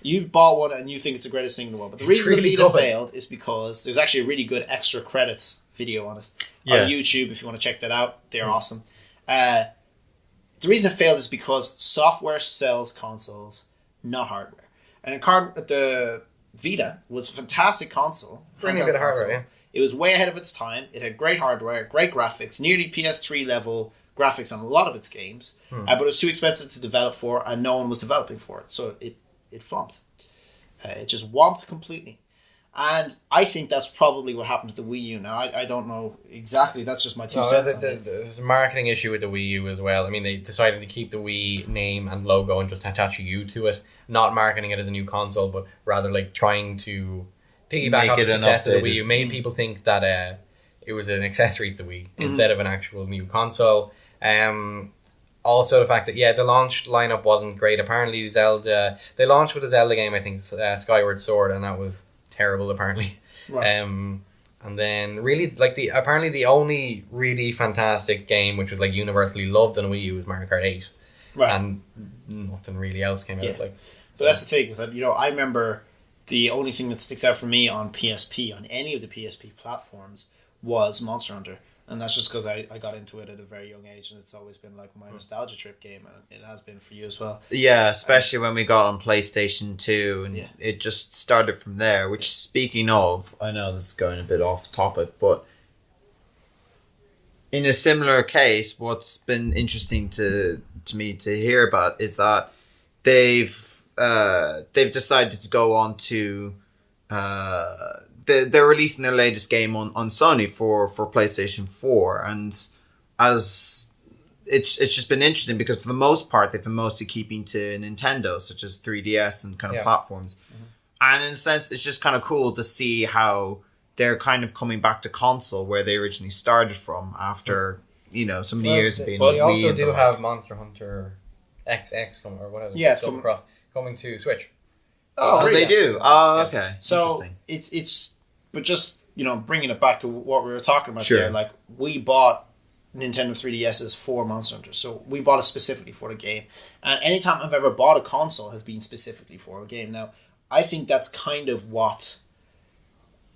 You bought one and you think it's the greatest thing in the world. But the It's reason really the Vita good. failed is because there's actually a really good extra credits video on it. Yes. On YouTube, if you want to check that out. They're awesome. The reason it failed is because software sells consoles, not hardware. And the Vita was a fantastic console. Bringing a handheld bit of hardware, console. It was way ahead of its time. It had great hardware, great graphics, nearly PS3 level graphics on a lot of its games. But it was too expensive to develop for, and no one was developing for it. So it flopped. It just womped completely. And I think that's probably what happened to the Wii U. Now, I don't know exactly. That's just my two cents on it. There's a marketing issue with the Wii U as well. I mean, they decided to keep the Wii name and logo and just attach a U to it, not marketing it as a new console, but rather like trying to piggyback Make off the it an success of the updated- Wii U. Made people think that it was an accessory to the Wii instead of an actual new console. Also, the fact that the launch lineup wasn't great. Apparently, Zelda they launched with a Zelda game, I think, Skyward Sword, and that was terrible. Apparently, Right. and then really like apparently the only really fantastic game which was like universally loved on Wii U was Mario Kart 8, Right. and nothing really else came out. Yeah. Like, But that's the thing, is that, I remember the only thing that sticks out for me on PSP, on any of the PSP platforms, was Monster Hunter. And that's just because I got into it at a very young age, and it's always been like my nostalgia trip game, and it has been for you as well. Yeah, especially when we got on PlayStation 2, and Yeah. it just started from there, which, speaking of, I know this is going a bit off topic, but in a similar case, what's been interesting to me to hear about is that they've decided to go on to they're releasing their latest game on Sony for PlayStation 4, and as it's just been interesting because for the most part they've been mostly keeping to Nintendo, such as 3DS and kind of platforms. And in a sense, it's just kind of cool to see how they're kind of coming back to console where they originally started from after so many years of being But they on Wii also and do the like. have Monster Hunter XX coming, or whatever. Yeah, it's coming to Switch. Oh, really? they do. Oh, okay. So Interesting. it's but just bringing it back to what we were talking about Sure. there, like we bought Nintendo 3DSs for Monster Hunter, so we bought it specifically for the game. And anytime I've ever bought a console has been specifically for a game. Now, I think that's kind of what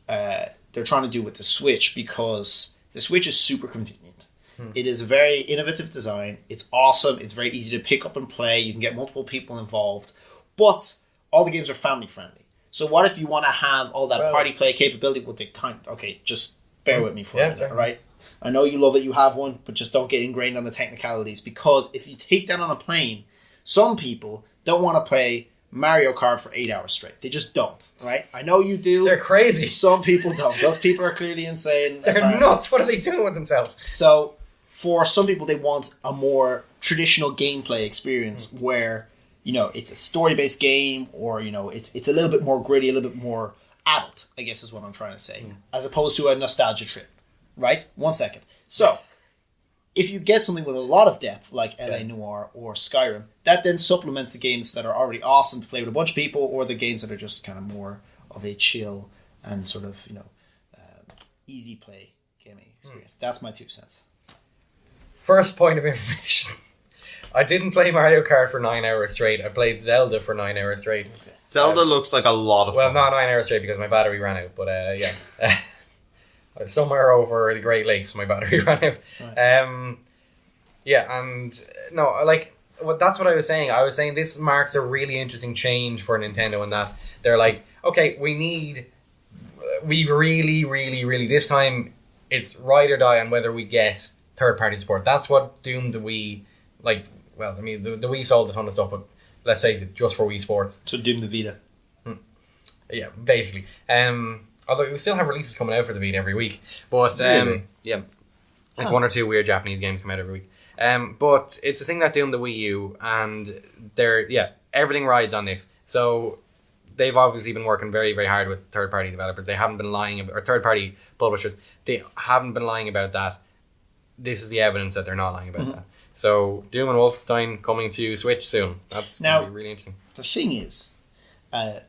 they're trying to do with the Switch, because the Switch is super convenient. It is a very innovative design. It's awesome. It's very easy to pick up and play. You can get multiple people involved, but all the games are family friendly. So what if you want to have all that party play capability with the just bear with me for a minute, sure. all right? I know you love it, you have one, but just don't get ingrained on the technicalities, because if you take that on a plane, some people don't want to play Mario Kart for 8 hours straight. They just don't, right? I know you do. They're crazy. Some people don't. Those people are clearly insane. They're apparently. nuts. What are they doing with themselves? So for some people, they want a more traditional gameplay experience where, it's a story-based game, or, it's a little bit more gritty, a little bit more adult, I guess is what I'm trying to say, as opposed to a nostalgia trip, right? 1 second. So, if you get something with a lot of depth, like LA Noire or Skyrim, that then supplements the games that are already awesome to play with a bunch of people, or the games that are just kind of more of a chill and sort of, easy play gaming experience. That's my 2 cents. First point of information. I didn't play Mario Kart for 9 hours straight. I played Zelda for 9 hours straight. Okay. Zelda looks like a lot of Well, fun. not 9 hours straight because my battery ran out, but yeah. Somewhere over the Great Lakes, my battery ran out. Right. Yeah, and no, like, that's what I was saying. I was saying this marks a really interesting change for Nintendo in that they're like, okay, we really, really, really, this time it's ride or die on whether we get third-party support. That's what doomed the Wii, like, well, I mean, the Wii sold a ton of stuff, but let's face it, just for Wii Sports. So Doom the Vita. Yeah, basically. Although we still have releases coming out for the Vita every week. But, Really? yeah, like 1 or 2 weird Japanese games come out every week. But it's the thing that doomed the Wii U, and everything rides on this. So they've obviously been working very, very hard with third-party developers. They haven't been lying, or third-party publishers. They haven't been lying about that. This is the evidence that they're not lying about that. So Doom and Wolfenstein coming to Switch soon. That's going to be really interesting. The thing is,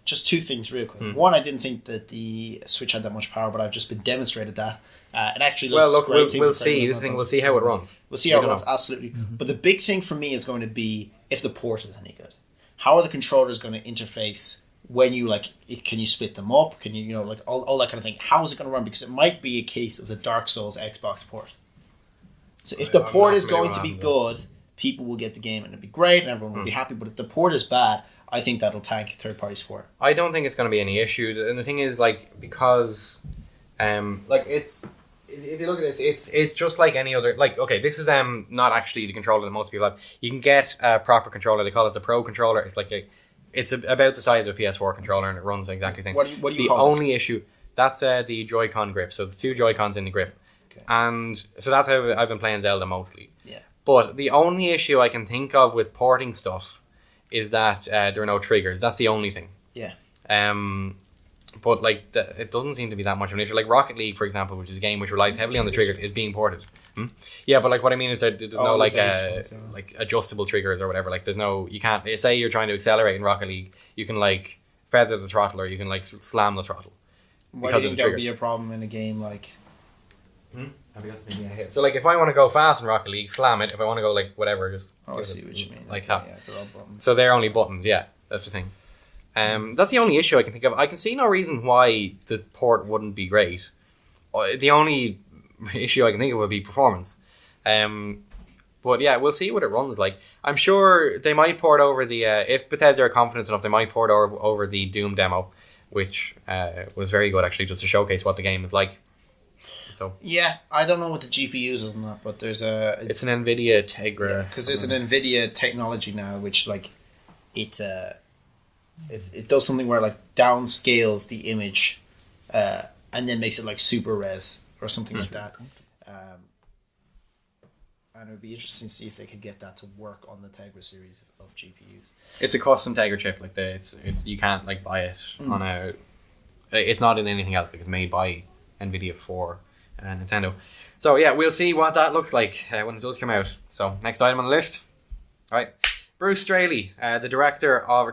just 2 things real quick. One, I didn't think that the Switch had that much power, but I've just been demonstrated that. It actually looks great. We'll see. We'll see how it runs. We'll see how it runs, absolutely. But the big thing for me is going to be if the port is any good. How are the controllers going to interface when you, can you split them up? Can you, all that kind of thing. How is it going to run? Because it might be a case of the Dark Souls Xbox port. So if the port is going to be good, people will get the game and it'll be great and everyone will be happy. But if the port is bad, I think that'll tank third-party support. I don't think it's going to be any issue. And the thing is, because, it's... If you look at this, it's just like any other... okay, this is not actually the controller that most people have. You can get a proper controller. They call it the Pro controller. It's it's about the size of a PS4 controller, and it runs exactly the same. What do you the call only issue... That's the Joy-Con grip. So there's 2 Joy-Cons in the grip. Okay. And so that's how I've been playing Zelda mostly. Yeah. But the only issue I can think of with porting stuff is that there are no triggers. That's the only thing. Yeah. But it doesn't seem to be that much of an issue. Like Rocket League, for example, which is a game which relies heavily on the triggers, is being ported. Yeah, but what I mean is that there's no adjustable triggers or whatever. There's no, you can't say you're trying to accelerate in Rocket League, you can feather the throttle or you can slam the throttle. Why do you think that would be a problem in a game like? So if I want to go fast in Rocket League, slam it. If I want to go whatever, just I see what you mean. Tap. Yeah, they're all buttons. So they're only buttons. Yeah, that's the thing. That's the only issue I can think of. I can see no reason why the port wouldn't be great. The only issue I can think of would be performance. But yeah, we'll see what it runs like. I'm sure they might port over the... if Bethesda are confident enough, they might port over the Doom demo, which was very good, actually, just to showcase what the game is like. So yeah, I don't know what the GPU is on that, but there's a... It's an NVIDIA Tegra. Because there's an NVIDIA technology now, which it does something where downscales the image and then makes it super res or something like that. And it would be interesting to see if they could get that to work on the Tegra series of GPUs. It's a custom Tegra chip. It's you can't buy it on a. It's not in anything else. It's made by NVIDIA for Nintendo. So yeah, we'll see what that looks like when it does come out. So next item on the list. All right. Bruce Straley, the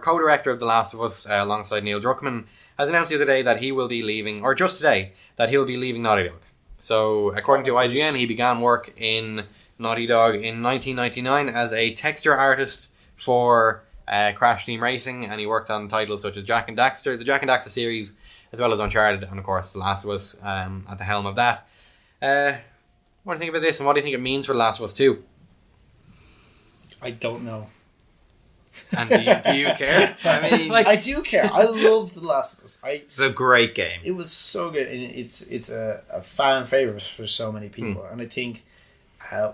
co-director of The Last of Us, alongside Neil Druckmann, has announced the other day that he will be leaving, or just today, that he'll be leaving Naughty Dog. So, according to IGN, he began work in Naughty Dog in 1999 as a texture artist for Crash Team Racing, and he worked on titles such as Jak and Daxter, the Jak and Daxter series, as well as Uncharted, and of course The Last of Us at the helm of that. What do you think about this, and what do you think it means for The Last of Us 2? I don't know. And do you care? I mean, I do care. I love The Last of Us. It's a great game. It was so good, and it's a fan favorite for so many people. And I think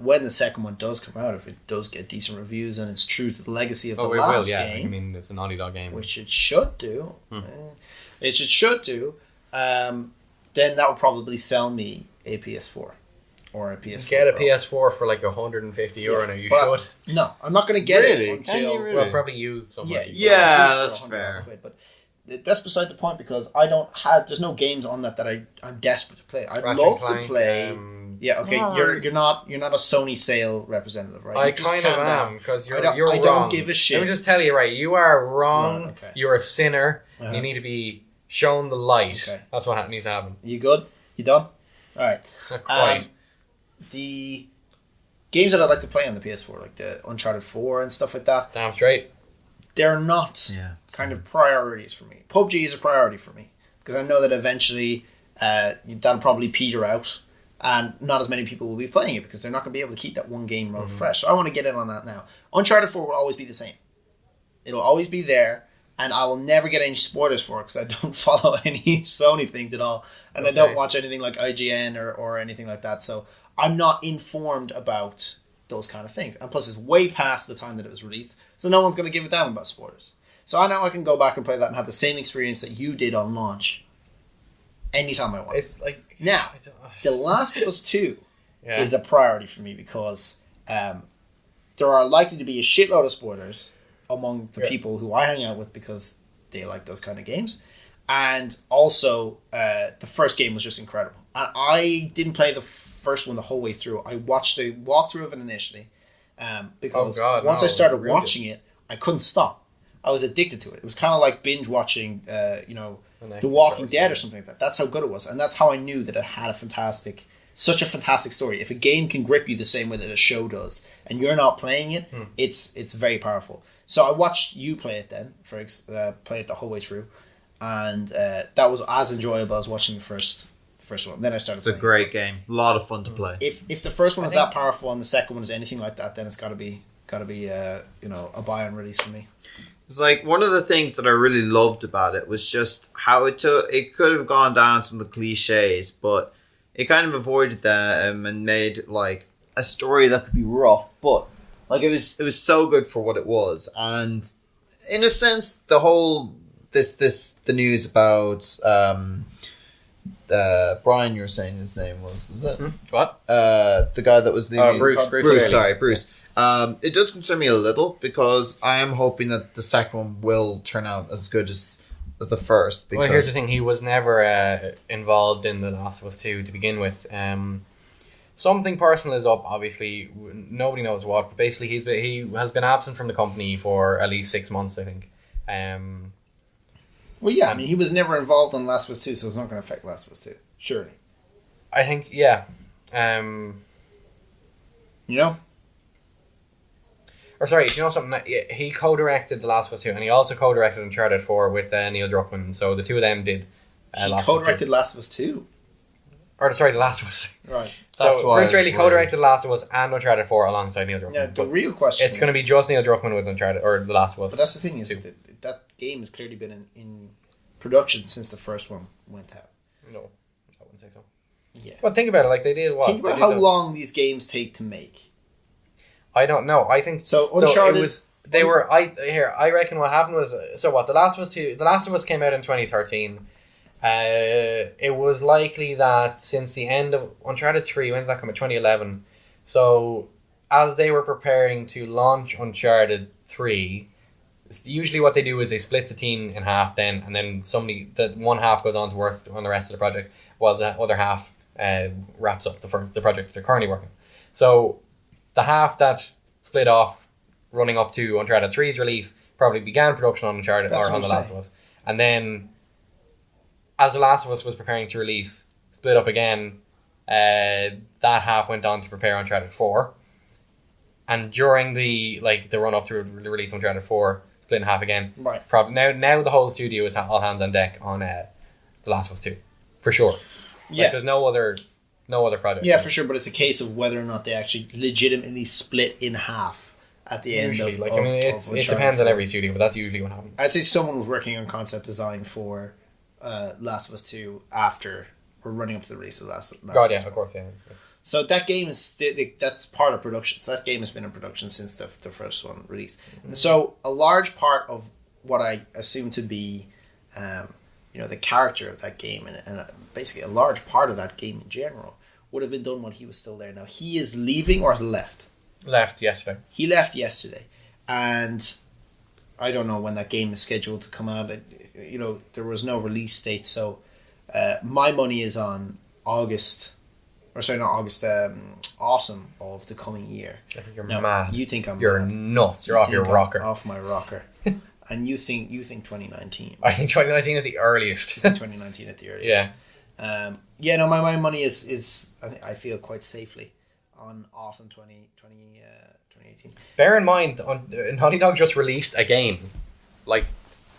when the second one does come out, if it does get decent reviews and it's true to the legacy of the last game, I mean, it's a Naughty Dog game, which it should do. It should do. Then that would probably sell me a PS4. Or a PS4 Get a Pro. PS4 for €150 now. You should. No, I'm not going to get Really? it until... Can you really? Well, probably use somebody. Yeah, that's fair. But that's beside the point because there's no games on that I'm desperate to play. I'd Ratchet love Clank, to play. Yeah, okay. No, you're not a Sony sale representative, right? I You just kind of calm down. am because you're I wrong. don't give a shit. Let me just tell you, right? You are wrong. Right, okay. You're a sinner. Uh-huh. You need to be shown the light. Okay. That's what needs to happen. You good? You done? All right. Not quite. The games that I'd like to play on the PS4, like the Uncharted 4 and stuff like that, Damn straight. they're not kind of priorities for me. PUBG is a priority for me because I know that eventually that'll probably peter out and not as many people will be playing it because they're not going to be able to keep that one game mode fresh. So I want to get in on that now. Uncharted 4 will always be the same. It'll always be there and I will never get any spoilers for it because I don't follow any Sony things at all and I don't watch anything like IGN or anything like that. So I'm not informed about those kind of things. And plus, it's way past the time that it was released, so no one's going to give a damn about spoilers. So I know I can go back and play that and have the same experience that you did on launch anytime I want. It's like... Now, The Last of Us 2 Yeah. is a priority for me because there are likely to be a shitload of spoilers among the people who I hang out with because they like those kind of games. And also, the first game was just incredible. And I didn't play the first one the whole way through. I watched a walkthrough of it initially because once I started watching it, I couldn't stop. I was addicted to it. It was kind of like binge watching, The Walking Dead or something like that. That's how good it was. And that's how I knew that it had such a fantastic story. If a game can grip you the same way that a show does, and you're not playing it, it's very powerful. So I watched you play it then, play it the whole way through. And that was as enjoyable as watching the first one. Then I started. It's a great game. A lot of fun to play. If the first one is that powerful and the second one is anything like that, then it's got to be a buy and release for me. It's like one of the things that I really loved about it was just how it could have gone down some of the cliches, but it kind of avoided them and made like a story that could be rough, but like it was so good for what it was. And in a sense, the whole the news about Brian, you were saying his name was, is it? What? The guy that was the Bruce. Sorry, Bruce. It does concern me a little because I am hoping that the second one will turn out as good as the first. Well, here's the thing: he was never involved in The Last of Us 2 to begin with. Something personal is up. Obviously, nobody knows what. But basically, he has been absent from the company for at least 6 months, I think. Well, yeah, I mean, he was never involved in Last of Us 2, so it's not going to affect Last of Us 2. Surely. I think, yeah. Or sorry, do you know something? He co-directed The Last of Us 2, and he also co-directed Uncharted 4 with Neil Druckmann. So the two of them did he co-directed Last of Us 2? Or, sorry, The Last of Us. Right. So Bruce Straley co-directed The Last of Us and Uncharted 4 alongside Neil Druckmann. Yeah, the real question it's going to be just Neil Druckmann with Uncharted, or The Last of Us. But that's the thing, is that game has clearly been in production since the first one went out. No, I wouldn't say so. Yeah. But think about it, like they did what? Think about how long these games take to make. I don't know. I think so. Uncharted. I reckon what happened was The Last of Us 2. The Last of Us came out in 2013. It was likely that since the end of Uncharted 3, when did that come out? 2011. So as they were preparing to launch Uncharted 3, usually what they do is they split the team in half then, and then that one half goes on to work on the rest of the project, while the other half wraps up the project they're currently working. So the half that split off running up to Uncharted 3's release probably began production on Uncharted or on The Last of Us. And then as The Last of Us was preparing to release, split up again, that half went on to prepare Uncharted 4. And during the run up to the release of Uncharted 4, split in half again. Right. Now the whole studio is all hands on deck on The Last of Us 2. For sure. Yeah. There's no other project. Yeah, for sure, but it's a case of whether or not they actually legitimately split in half at the end of it depends on every studio, but that's usually what happens. I'd say someone was working on concept design for Last of Us 2 after or running up to the release of Last of Us. Yeah, of course, yeah. So that game that's part of production. So that game has been in production since the first one released. Mm-hmm. So a large part of what I assume to be, the character of that game and basically a large part of that game in general would have been done when he was still there. Now he is leaving or has left. Left yesterday. He left yesterday, and I don't know when that game is scheduled to come out. there was no release date. So my money is on August, or sorry, not August, autumn of the coming year. I think you're Now, mad. You think I'm You're mad. nuts. You're You off your think I'm rocker. Off my rocker. And you think 2019. I think 2019 at the earliest. 2019 at the earliest. Yeah. My money is I feel quite safely on autumn 2018. Bear in mind, Naughty Dog just released a game like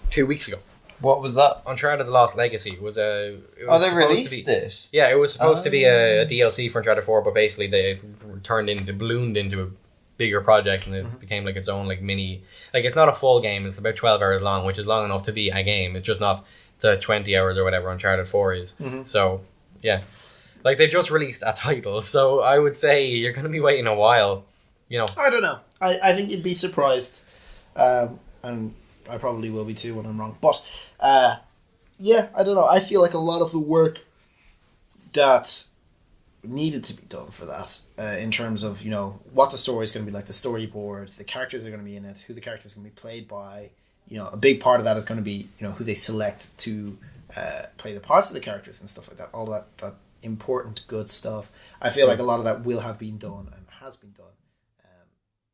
2 weeks ago. What was that? Uncharted: The Lost Legacy was a. They released this. Yeah, it was supposed to be a DLC for Uncharted 4, but basically they ballooned into a bigger project, and it became like its own like mini. Like, it's not a full game; it's about 12 hours long, which is long enough to be a game. It's just not the 20 hours or whatever Uncharted 4 is. So yeah, like, they just released a title, so I would say you're going to be waiting a while. I don't know. I think you'd be surprised, and I probably will be too when I'm wrong. But yeah, I don't know. I feel like a lot of the work that needed to be done for that, in terms of what the story is going to be like, the storyboard, the characters are going to be in it, who the characters are going to be played by. A big part of that is going to be who they select to play the parts of the characters and stuff like that. All that important good stuff. I feel like a lot of that will have been done and has been done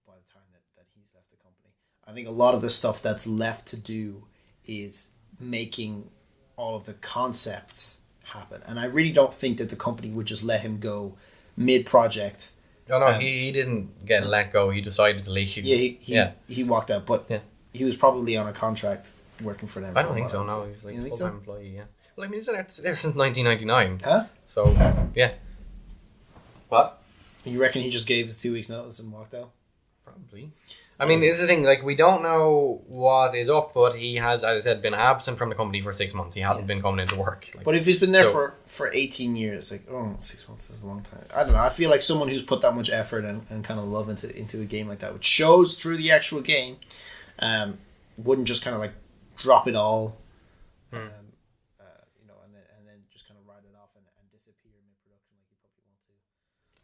by the time that he's left the company. I think a lot of the stuff that's left to do is making all of the concepts happen. And I really don't think that the company would just let him go mid-project. No, he didn't get let go. He decided to leave. He walked out, but he was probably on a contract working for them. I don't think so, no. He was like a full-time employee, yeah. Well, I mean, he's there since 1999. Huh? So, yeah. What? You reckon he just gave his 2 weeks notice and walked out? Probably. I mean, this is the thing, like, we don't know what is up, but he has, as I said, been absent from the company for 6 months. He hasn't been coming into work. Like, but if he's been there for 18 years, 6 months is a long time. I don't know. I feel like someone who's put that much effort and kind of love into a game like that, which shows through the actual game, wouldn't just kind of like drop it all, and then just kind of write it off and disappear mid-production like you probably want to.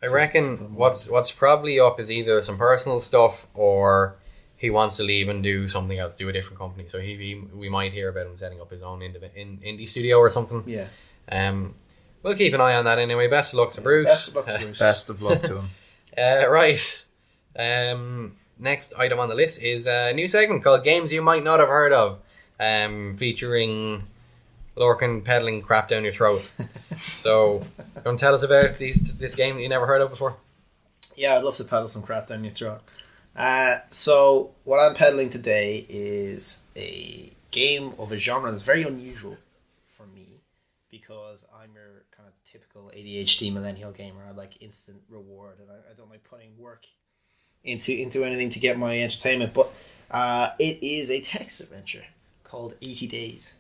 I reckon what's probably up is either some personal stuff, or he wants to leave and do something else, do a different company. So we might hear about him setting up his own indie studio or something. Yeah. We'll keep an eye on that anyway. Best of luck to Bruce. Best of luck to Bruce. Best of luck to him. Right. Next item on the list is a new segment called Games You Might Not Have Heard Of, featuring Lorcan peddling crap down your throat. So, you want to tell us about this game that you never heard of before? Yeah, I'd love to peddle some crap down your throat. So, what I'm peddling today is a game of a genre that's very unusual for me, because I'm your kind of typical ADHD millennial gamer. I like instant reward, and I don't like putting work into anything to get my entertainment. But it is a text adventure called 80 Days.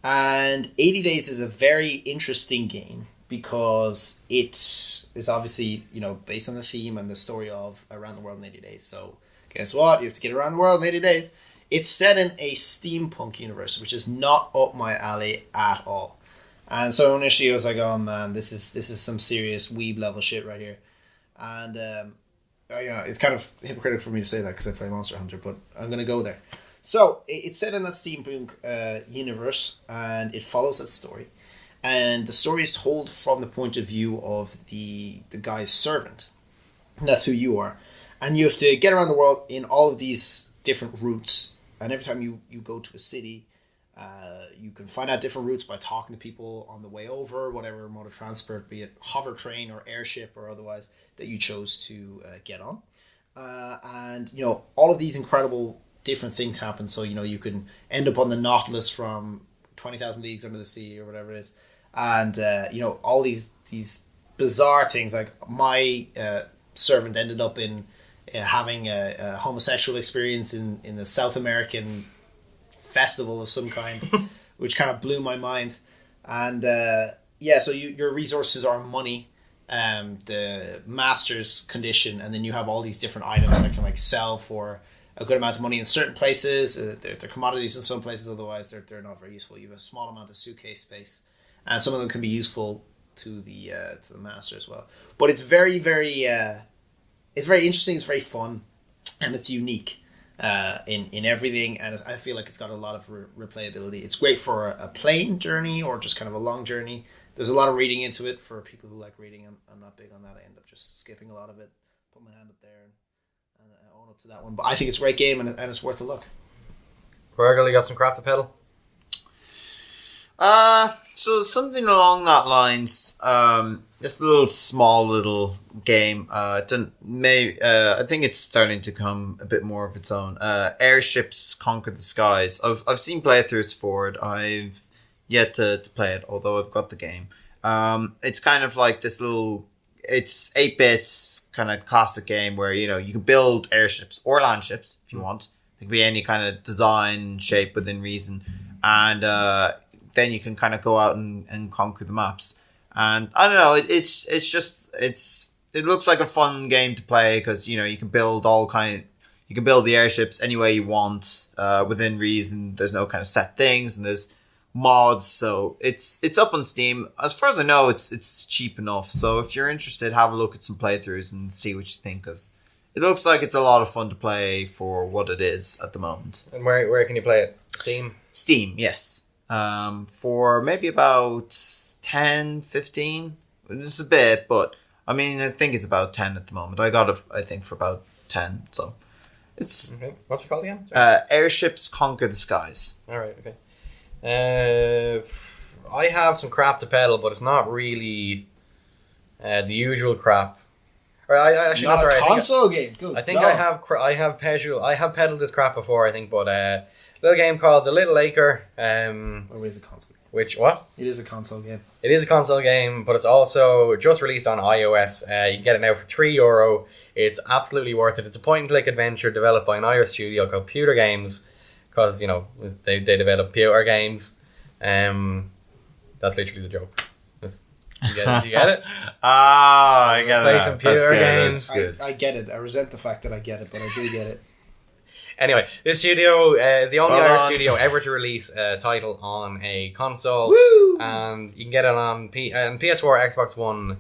And 80 Days is a very interesting game because it is obviously, based on the theme and the story of Around the World in 80 Days. So guess what? You have to get around the world in 80 days. It's set in a steampunk universe, which is not up my alley at all. And so initially I was like, oh man, this is some serious weeb level shit right here. And it's kind of hypocritical for me to say that because I play Monster Hunter, but I'm going to go there. So, it's set in that steampunk universe, and it follows that story. And the story is told from the point of view of the guy's servant. And that's who you are. And you have to get around the world in all of these different routes. And every time you go to a city, you can find out different routes by talking to people on the way over, whatever mode of transport, be it hover train or airship or otherwise, that you chose to get on. And all of these incredible different things happen. So you can end up on the Nautilus from 20,000 Leagues Under the Sea or whatever it is, and all these bizarre things. Like my servant ended up in having a homosexual experience in the South American festival of some kind, which kind of blew my mind. And so your resources are money, the master's condition, and then you have all these different items that can like sell for a good amount of money in certain places. They're commodities in some places, otherwise they're not very useful. You have a small amount of suitcase space, and some of them can be useful to the master as well. But it's very, very it's very interesting. It's very fun, and it's unique. in everything, and I feel like it's got a lot of replayability. It's great for a plane journey or just kind of a long journey. There's a lot of reading into it for people who like reading. I'm not big on that. I end up just skipping a lot of it, put my hand up there, and own up to that one. But I think it's a great game, and it's worth a look. Virgil, you got some crap to peddle? So something along that lines. This small little game. I think it's starting to come a bit more of its own. Airships Conquer the Skies. I've seen playthroughs for it. I've yet to play it, although I've got the game. It's kind of like this it's 8 bits kind of classic game where you can build airships or land ships if you want. It can be any kind of design, shape within reason, and then you can kind of go out and conquer the maps. And I don't know, it looks like a fun game to play because you can build you can build the airships any way you want within reason. There's no kind of set things, and there's mods, so it's up on Steam. As far as I know, it's cheap enough. So if you're interested, have a look at some playthroughs and see what you think, because it looks like it's a lot of fun to play for what it is at the moment. And where can you play it? Steam, yes. For maybe about 10, 15. It's a bit, but I mean, I think it's about 10 at the moment. I got it, I think, for about 10. So it's okay. What's it called again? Airships Conquer the Skies. All right. Okay. I have some crap to peddle, but it's not really the usual crap. Or Not a console game. Good I think God. I have peddled this crap before. I think, but a little game called The Little Acre. Or is it a console game? Which what? It is a console game. It is a console game, but it's also just released on iOS. You can get it now for €3. It's absolutely worth it. It's a point-and-click adventure developed by an Irish studio called Pewter Games, because they develop pewter games. That's literally the joke. You get it? I get Play it. some pewter games. That's good. I get it. I resent the fact that I get it, but I do get it. Anyway, this studio is the only Well Irish done. studio ever to release a title on a console. Woo! And you can get it on PS4, Xbox One,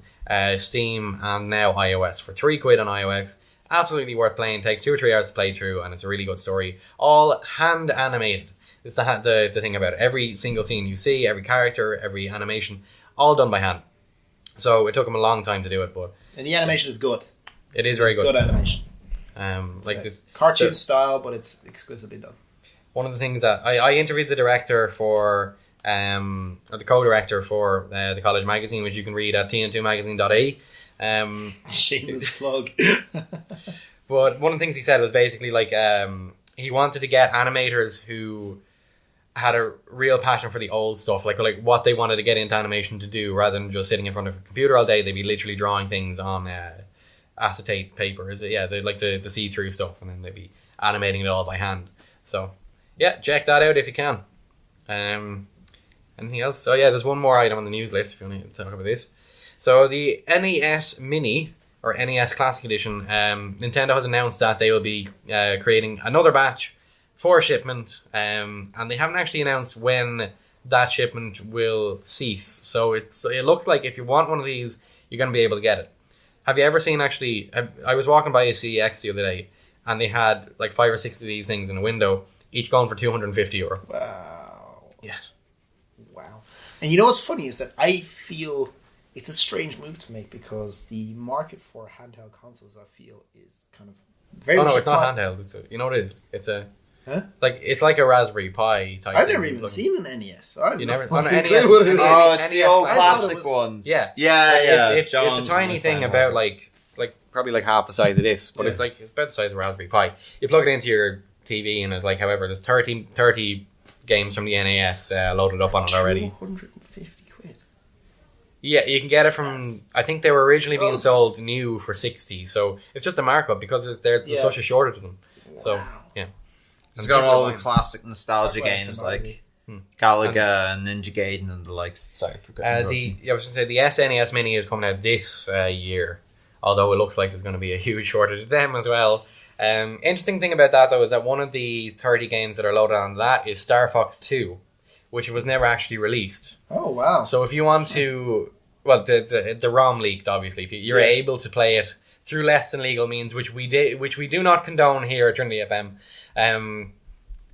Steam, and now iOS for £3 on iOS. Absolutely worth playing. Takes 2 or 3 hours to play through, and it's a really good story. All hand animated. It's the thing about it. Every single scene you see, every character, every animation, all done by hand. So it took them a long time to do it, but And the animation is good. it is very It's good. good animation. Like It's this cartoon style, but it's exquisitely done. one of the things that I interviewed the director for, or the co-director for the college magazine, which you can read at tn2magazine.ie. Shameless plug. But one of the things he said was basically like he wanted to get animators who had a real passion for the old stuff, like what they wanted to get into animation to do, rather than just sitting in front of a computer all day. They'd be literally drawing things on acetate paper. Is it? Yeah, like the see-through stuff, and then they'd be animating it all by hand. So yeah, check that out if you can. Anything else? So yeah, there's one more item on the news list if you want to talk about this. So the NES Mini or NES Classic Edition, Nintendo has announced that they will be creating another batch for shipment, and they haven't actually announced when that shipment will cease. So it looks like if you want one of these, you're going to be able to get it. Have you ever seen I was walking by a CEX the other day, and they had like 5 or 6 of these things in a window, each going for €250. Wow. Yeah. Wow. And you know what's funny is that I feel it's a strange move to make, because the market for handheld consoles, I feel, is kind of very Oh much no, it's not declining. handheld. You know what it is? It's a Huh? It's like a Raspberry Pi type. I've thing. never even seen an NES. I've You no never- fucking on an clue NES what it is. Oh, it's the NES old I thought it classic was- ones. Yeah. Yeah. It's John, a tiny my thing friend, about was it? like probably like half the size of this, but Yeah. it's about the size of a Raspberry Pi. You plug it into your TV, and it's like, however, there's 30 games from the NES loaded up on it already. 250 quid. Yeah, you can get it from. I think they were originally being Oh, sold new for 60, so it's just a markup because there's Yeah. such a shortage of them. So Wow. yeah, It's got all the People are classic nostalgia Talk about games commodity. like Galaga and Ninja Gaiden and the likes. Sorry for cutting I was going to say the SNES Mini is coming out this year, although it looks like there's going to be a huge shortage of them as well. Interesting thing about that though is that one of the 30 games that are loaded on that is Star Fox 2, which was never actually released. Oh, wow. So if you want to, well, the ROM leaked obviously. You're Yeah. able to play it through less than legal means, which we do not condone here at Trinity FM.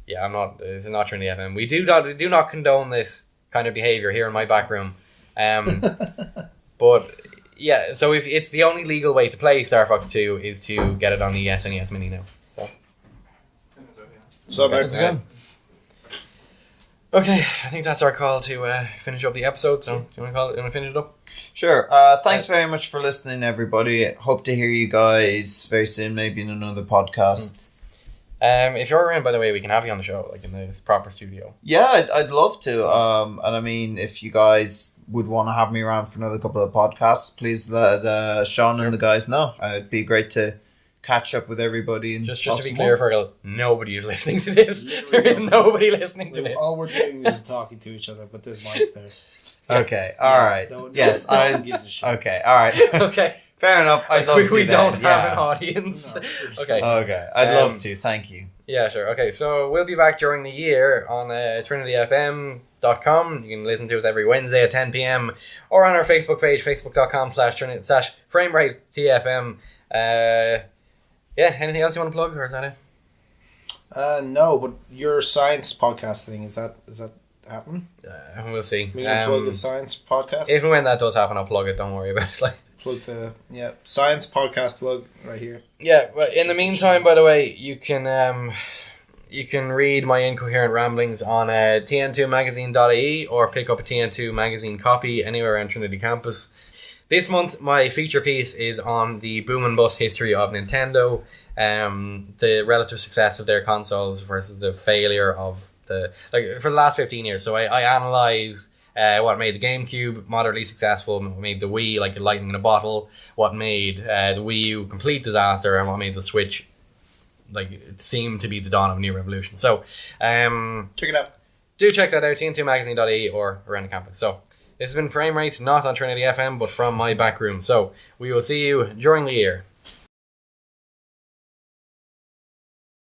It's not Trinity FM. We do not condone this kind of behaviour here in my back room. But yeah, so if it's the only legal way to play Star Fox 2 is to get it on the SNES Mini now. So okay. Okay, I think that's our call to finish up the episode. So, do you want to finish it up? Sure. Thanks very much for listening, everybody. Hope to hear you guys very soon, maybe in another podcast. If you're around, by the way, we can have you on the show, like in the proper studio. Yeah, I'd love to. And I mean, if you guys would want to have me around for another couple of podcasts, please let Sean and the guys know. It'd be great to catch up with everybody. And just to be clear, Fergal, nobody is listening to this. There is nobody listening to this. All we're doing is talking to each other, but there's mics there. Okay, alright. Yes, okay, alright. Okay. Fair enough. I'd love to. We don't have an audience. No, okay. Okay, I'd love to. Thank you. Yeah, sure. Okay, so we'll be back during the year on trinityfm.com. You can listen to us every Wednesday at 10 p.m. or on our Facebook page, facebook.com/FrameRateTFM. Yeah, anything else you want to plug, or is that it? No, but your science podcast thing, is that happening? We'll see. We can plug the science podcast. If and when that does happen, I'll plug it. Don't worry about it. Plug the science podcast plug right here. Yeah, but in the meantime, by the way, you can read my incoherent ramblings on tn2magazine.ie or pick up a TN2 magazine copy anywhere around Trinity campus. This month, my feature piece is on the boom and bust history of Nintendo, the relative success of their consoles versus the failure of for the last 15 years. So I analyse what made the GameCube moderately successful, what made the Wii like a lightning in a bottle, what made the Wii U complete disaster, and what made the Switch like it seemed to be the dawn of a new revolution. So check it out. Do check that out, tn2magazine.e or around the campus. So this has been Frame Rate, not on Trinity FM, but from my back room. So we will see you during the year.